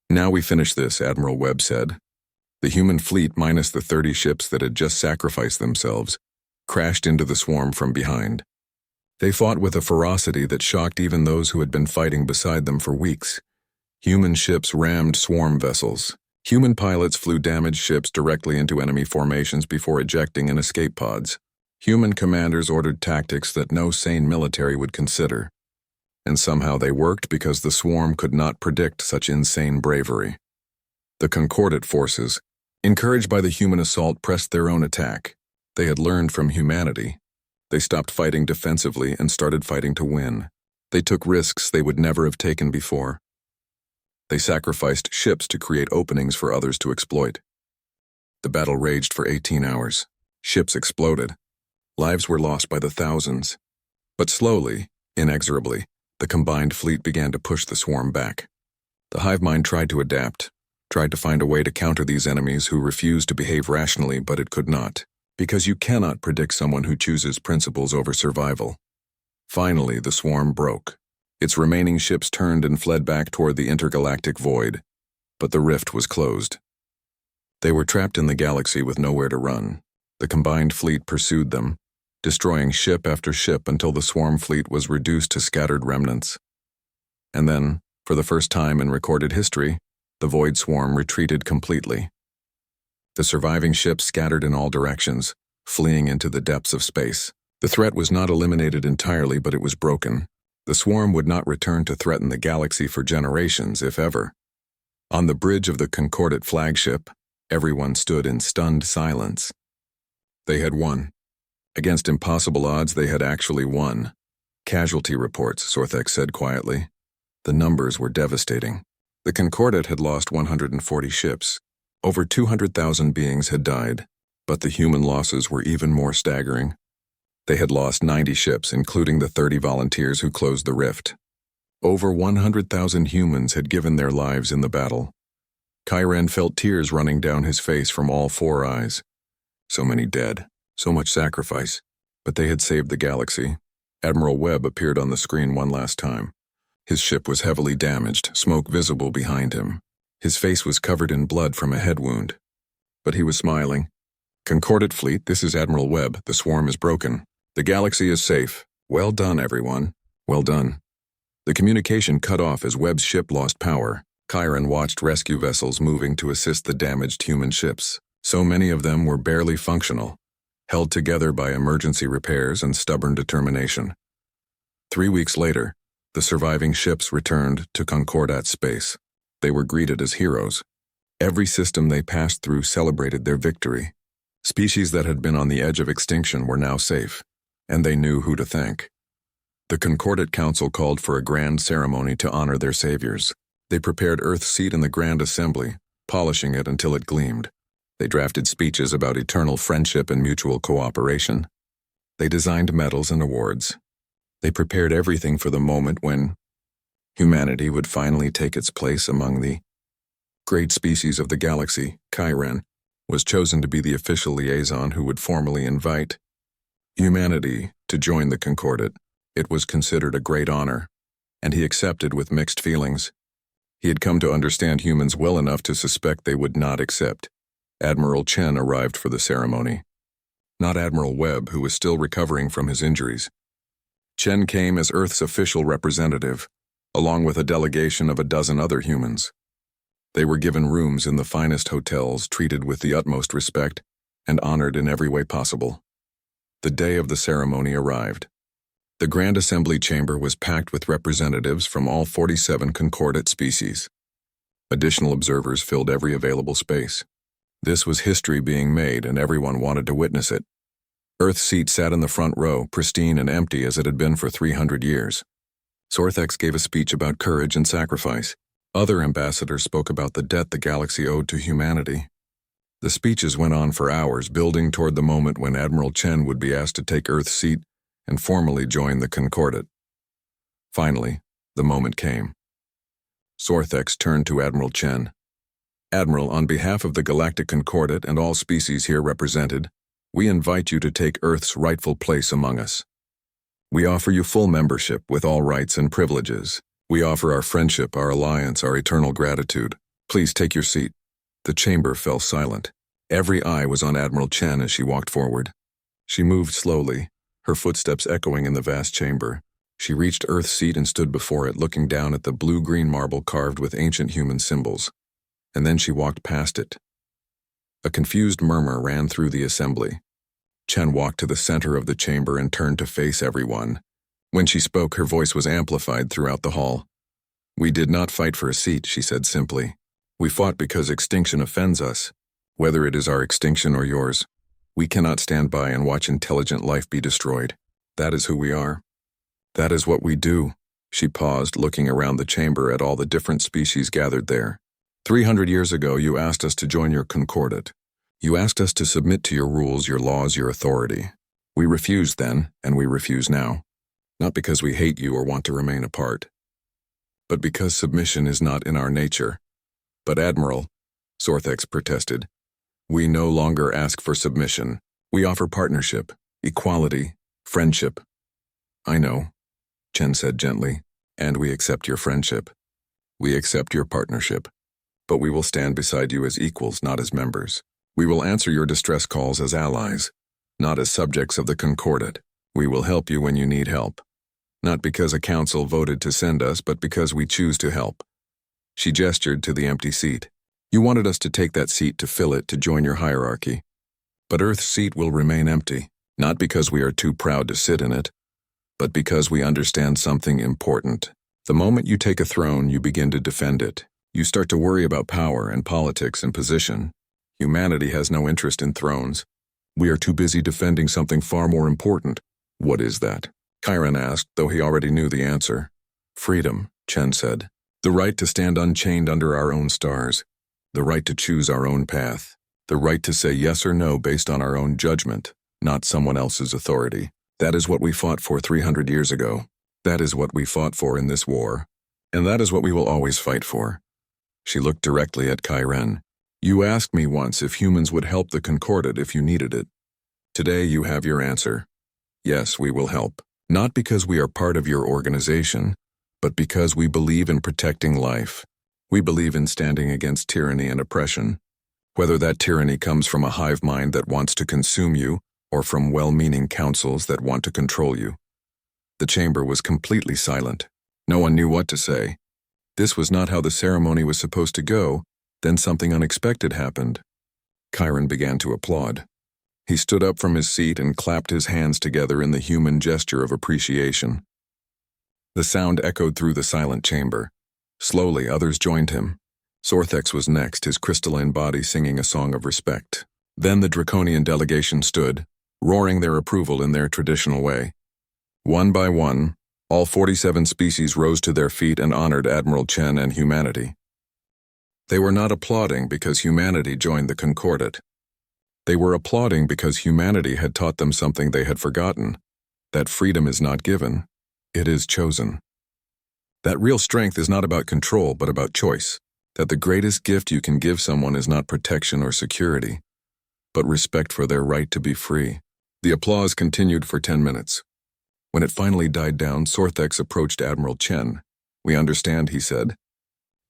Now we finish this, Admiral Webb said. The human fleet, minus the 30 ships that had just sacrificed themselves, crashed into the swarm from behind. They fought with a ferocity that shocked even those who had been fighting beside them for weeks. Human ships rammed swarm vessels. Human pilots flew damaged ships directly into enemy formations before ejecting in escape pods. Human commanders ordered tactics that no sane military would consider. And somehow they worked because the swarm could not predict such insane bravery. The Concordat forces, encouraged by the human assault, pressed their own attack. They had learned from humanity. They stopped fighting defensively and started fighting to win. They took risks they would never have taken before. They sacrificed ships to create openings for others to exploit. The battle raged for 18 hours. Ships exploded. Lives were lost by the thousands. But slowly, inexorably, the combined fleet began to push the swarm back. The hive mind tried to adapt, tried to find a way to counter these enemies who refused to behave rationally, but it could not, because you cannot predict someone who chooses principles over survival. Finally, the swarm broke. Its remaining ships turned and fled back toward the intergalactic void, but the rift was closed. They were trapped in the galaxy with nowhere to run. The combined fleet pursued them, destroying ship after ship until the swarm fleet was reduced to scattered remnants. And then, for the first time in recorded history, the void swarm retreated completely. The surviving ships scattered in all directions, fleeing into the depths of space. The threat was not eliminated entirely, but it was broken. The swarm would not return to threaten the galaxy for generations, if ever. On the bridge of the Concordat flagship, everyone stood in stunned silence. They had won. Against impossible odds, they had actually won. Casualty reports, Sorthex said quietly. The numbers were devastating. The Concordat had lost 140 ships. Over 200,000 beings had died, but the human losses were even more staggering. They had lost 90 ships, including the 30 volunteers who closed the rift. Over 100,000 humans had given their lives in the battle. Kyran felt tears running down his face from all four eyes. So many dead, so much sacrifice, but they had saved the galaxy. Admiral Webb appeared on the screen one last time. His ship was heavily damaged, smoke visible behind him. His face was covered in blood from a head wound. But he was smiling. Concordat fleet, this is Admiral Webb. The swarm is broken. The galaxy is safe. Well done, everyone. Well done. The communication cut off as Webb's ship lost power. Kyran watched rescue vessels moving to assist the damaged human ships. So many of them were barely functional, held together by emergency repairs and stubborn determination. 3 weeks later, the surviving ships returned to Concordat space. They were greeted as heroes. Every system they passed through celebrated their victory. Species that had been on the edge of extinction were now safe, and they knew who to thank. The Concordat Council called for a grand ceremony to honor their saviors. They prepared Earth's seat in the Grand Assembly, polishing it until it gleamed. They drafted speeches about eternal friendship and mutual cooperation. They designed medals and awards. They prepared everything for the moment when humanity would finally take its place among the great species of the galaxy. Kyran was chosen to be the official liaison who would formally invite humanity to join the Concordat. It was considered a great honor, and he accepted with mixed feelings. He had come to understand humans well enough to suspect they would not accept. Admiral Chen arrived for the ceremony. Not Admiral Webb, who was still recovering from his injuries. Chen came as Earth's official representative, along with a delegation of a dozen other humans. They were given rooms in the finest hotels, treated with the utmost respect, and honored in every way possible. The day of the ceremony arrived. The Grand Assembly chamber was packed with representatives from all 47 Concordat species. Additional observers filled every available space. This was history being made, and everyone wanted to witness it. Earth's seat sat in the front row, pristine and empty as it had been for 300 years. Sorthex gave a speech about courage and sacrifice. Other ambassadors spoke about the debt the galaxy owed to humanity. The speeches went on for hours, building toward the moment when Admiral Chen would be asked to take Earth's seat and formally join the Concordat. Finally, the moment came. Sorthex turned to Admiral Chen. Admiral, on behalf of the Galactic Concordat and all species here represented, we invite you to take Earth's rightful place among us. We offer you full membership with all rights and privileges. We offer our friendship, our alliance, our eternal gratitude. Please take your seat. The chamber fell silent. Every eye was on Admiral Chen as she walked forward. She moved slowly, her footsteps echoing in the vast chamber. She reached Earth's seat and stood before it, looking down at the blue-green marble carved with ancient human symbols. And then she walked past it. A confused murmur ran through the assembly. Chen walked to the center of the chamber and turned to face everyone. When she spoke, her voice was amplified throughout the hall. "We did not fight for a seat," she said simply. "We fought because extinction offends us. Whether it is our extinction or yours, we cannot stand by and watch intelligent life be destroyed. That is who we are. That is what we do." She paused, looking around the chamber at all the different species gathered there. 300 years ago, you asked us to join your concordat. You asked us to submit to your rules, your laws, your authority. We refused then, and we refuse now. Not because we hate you or want to remain apart, but because submission is not in our nature. "But Admiral," Sorthex protested, "we no longer ask for submission. We offer partnership, equality, friendship." "I know," Chen said gently, "and we accept your friendship. We accept your partnership. But we will stand beside you as equals, not as members. We will answer your distress calls as allies, not as subjects of the Concordat. We will help you when you need help. Not because a council voted to send us, but because we choose to help." She gestured to the empty seat. "You wanted us to take that seat, to fill it, to join your hierarchy. But Earth's seat will remain empty, not because we are too proud to sit in it, but because we understand something important. The moment you take a throne, you begin to defend it. You start to worry about power and politics and position. Humanity has no interest in thrones. We are too busy defending something far more important." "What is that?" Chiron asked, though he already knew the answer. "Freedom," Chen said. "The right to stand unchained under our own stars. The right to choose our own path. The right to say yes or no based on our own judgment, not someone else's authority. That is what we fought for 300 years ago. That is what we fought for in this war. And that is what we will always fight for." She looked directly at Chiron. "You asked me once if humans would help the Concordat if you needed it. Today you have your answer. Yes, we will help. Not because we are part of your organization, but because we believe in protecting life. We believe in standing against tyranny and oppression, whether that tyranny comes from a hive mind that wants to consume you or from well-meaning councils that want to control you." The chamber was completely silent. No one knew what to say. This was not how the ceremony was supposed to go. Then something unexpected happened. Chiron began to applaud. He stood up from his seat and clapped his hands together in the human gesture of appreciation. The sound echoed through the silent chamber. Slowly, others joined him. Sorthex was next, his crystalline body singing a song of respect. Then the draconian delegation stood, roaring their approval in their traditional way. One by one, all 47 species rose to their feet and honored Admiral Chen and humanity. They were not applauding because humanity joined the Concordat. They were applauding because humanity had taught them something they had forgotten, that freedom is not given, it is chosen. That real strength is not about control, but about choice. That the greatest gift you can give someone is not protection or security, but respect for their right to be free. The applause continued for 10 minutes. When it finally died down, Sorthex approached Admiral Chen. "We understand," he said.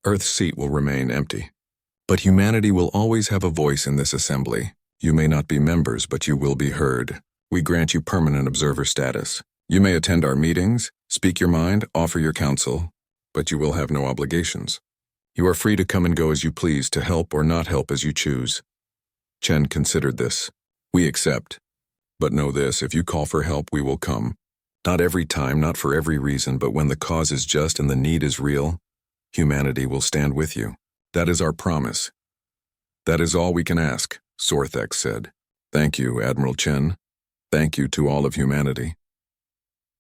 "Earth's seat will remain empty. But humanity will always have a voice in this assembly. You may not be members, but you will be heard. We grant you permanent observer status. You may attend our meetings, speak your mind, offer your counsel, but you will have no obligations. You are free to come and go as you please, to help or not help as you choose." Chen considered this. "We accept. But know this, if you call for help, we will come. Not every time, not for every reason, but when the cause is just and the need is real, humanity will stand with you. That is our promise." "That is all we can ask," Sorthex said. "Thank you, Admiral Chen. Thank you to all of humanity."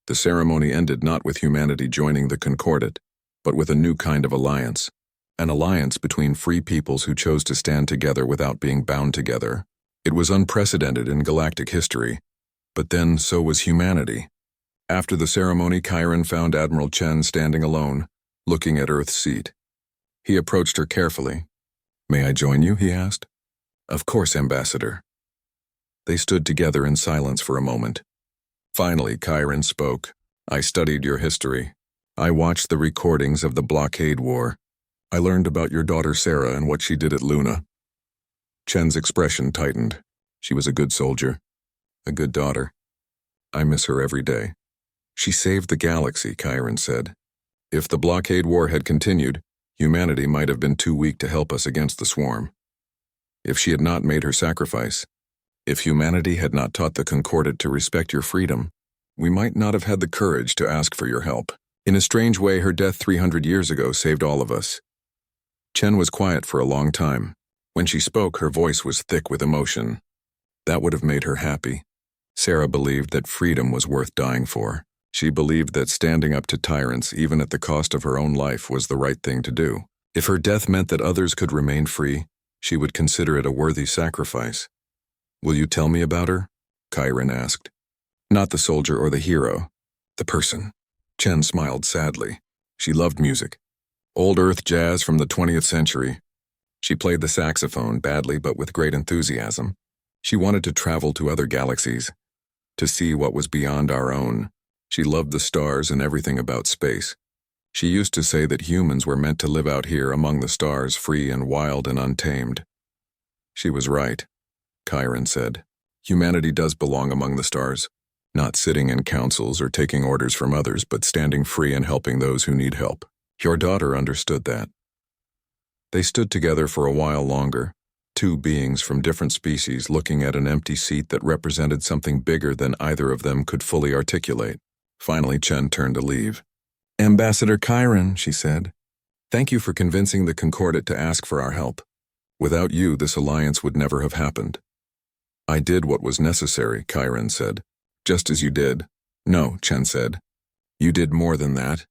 The ceremony ended not with humanity joining the Concordat, but with a new kind of alliance. An alliance between free peoples who chose to stand together without being bound together. It was unprecedented in galactic history, but then so was humanity. After the ceremony, Chiron found Admiral Chen standing alone, looking at Earth's seat. He approached her carefully. May I join you? He asked. Of course, Ambassador. They stood together in silence for a moment. Finally, Chiron spoke. I studied your history. I watched the recordings of the Blockade War. I learned about your daughter Sarah and what she did at Luna. Chen's expression tightened. She was a good soldier. A good daughter. I miss her every day. She saved the galaxy, Chiron said. If the Blockade War had continued, humanity might have been too weak to help us against the swarm. If she had not made her sacrifice, if humanity had not taught the Concordat to respect your freedom, we might not have had the courage to ask for your help. In a strange way, her death 300 years ago saved all of us. Chen was quiet for a long time. When she spoke, her voice was thick with emotion. That would have made her happy. Sarah believed that freedom was worth dying for. She believed that standing up to tyrants, even at the cost of her own life, was the right thing to do. If her death meant that others could remain free, she would consider it a worthy sacrifice. Will you tell me about her? Chiron asked. Not the soldier or the hero, the person. Chen smiled sadly. She loved music. Old Earth jazz from the 20th century. She played the saxophone badly but with great enthusiasm. She wanted to travel to other galaxies, to see what was beyond our own. She loved the stars and everything about space. She used to say that humans were meant to live out here among the stars, free and wild and untamed. She was right, Chiron said. Humanity does belong among the stars, not sitting in councils or taking orders from others, but standing free and helping those who need help. Your daughter understood that. They stood together for a while longer, two beings from different species looking at an empty seat that represented something bigger than either of them could fully articulate. Finally, Chen turned to leave. Ambassador Chiron, she said, thank you for convincing the Concordat to ask for our help. Without you, this alliance would never have happened. I did what was necessary, Chiron said. Just as you did. No, Chen said. You did more than that.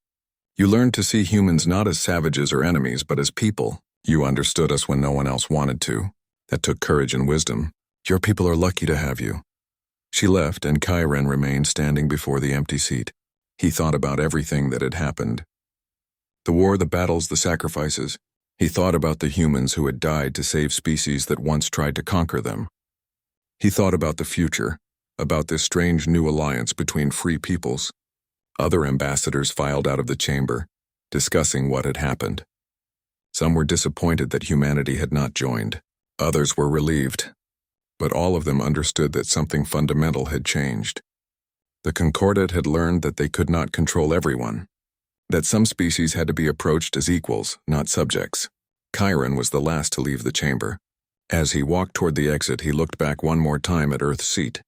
You learned to see humans not as savages or enemies, but as people. You understood us when no one else wanted to. That took courage and wisdom. Your people are lucky to have you. She left, and Chiron remained standing before the empty seat. He thought about everything that had happened. The war, the battles, the sacrifices. He thought about the humans who had died to save species that once tried to conquer them. He thought about the future, about this strange new alliance between free peoples. Other ambassadors filed out of the chamber, discussing what had happened. Some were disappointed that humanity had not joined. Others were relieved. But all of them understood that something fundamental had changed. The Concordat had learned that they could not control everyone, that some species had to be approached as equals, not subjects. Chiron was the last to leave the chamber. As he walked toward the exit, he looked back one more time at Earth's seat.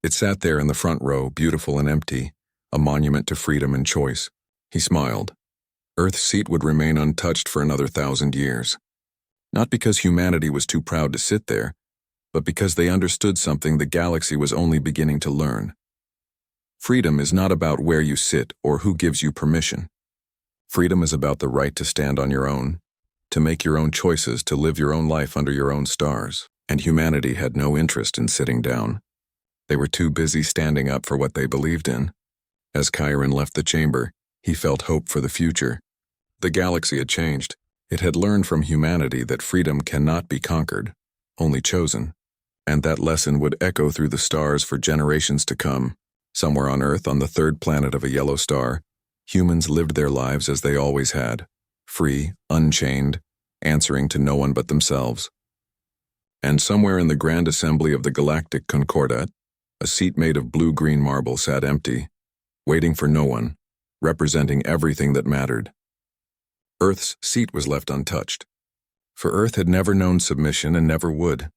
It sat there in the front row, beautiful and empty, a monument to freedom and choice. He smiled. Earth's seat would remain untouched for another 1,000 years. Not because humanity was too proud to sit there, but because they understood something the galaxy was only beginning to learn. Freedom is not about where you sit or who gives you permission. Freedom is about the right to stand on your own, to make your own choices, to live your own life under your own stars. And humanity had no interest in sitting down. They were too busy standing up for what they believed in. As Chiron left the chamber, he felt hope for the future. The galaxy had changed. It had learned from humanity that freedom cannot be conquered, only chosen. And that lesson would echo through the stars for generations to come. Somewhere on Earth, on the third planet of a yellow star, humans lived their lives as they always had, free, unchained, answering to no one but themselves. And somewhere in the grand assembly of the Galactic Concordat, a seat made of blue-green marble sat empty, waiting for no one, representing everything that mattered. Earth's seat was left untouched, for Earth had never known submission and never would.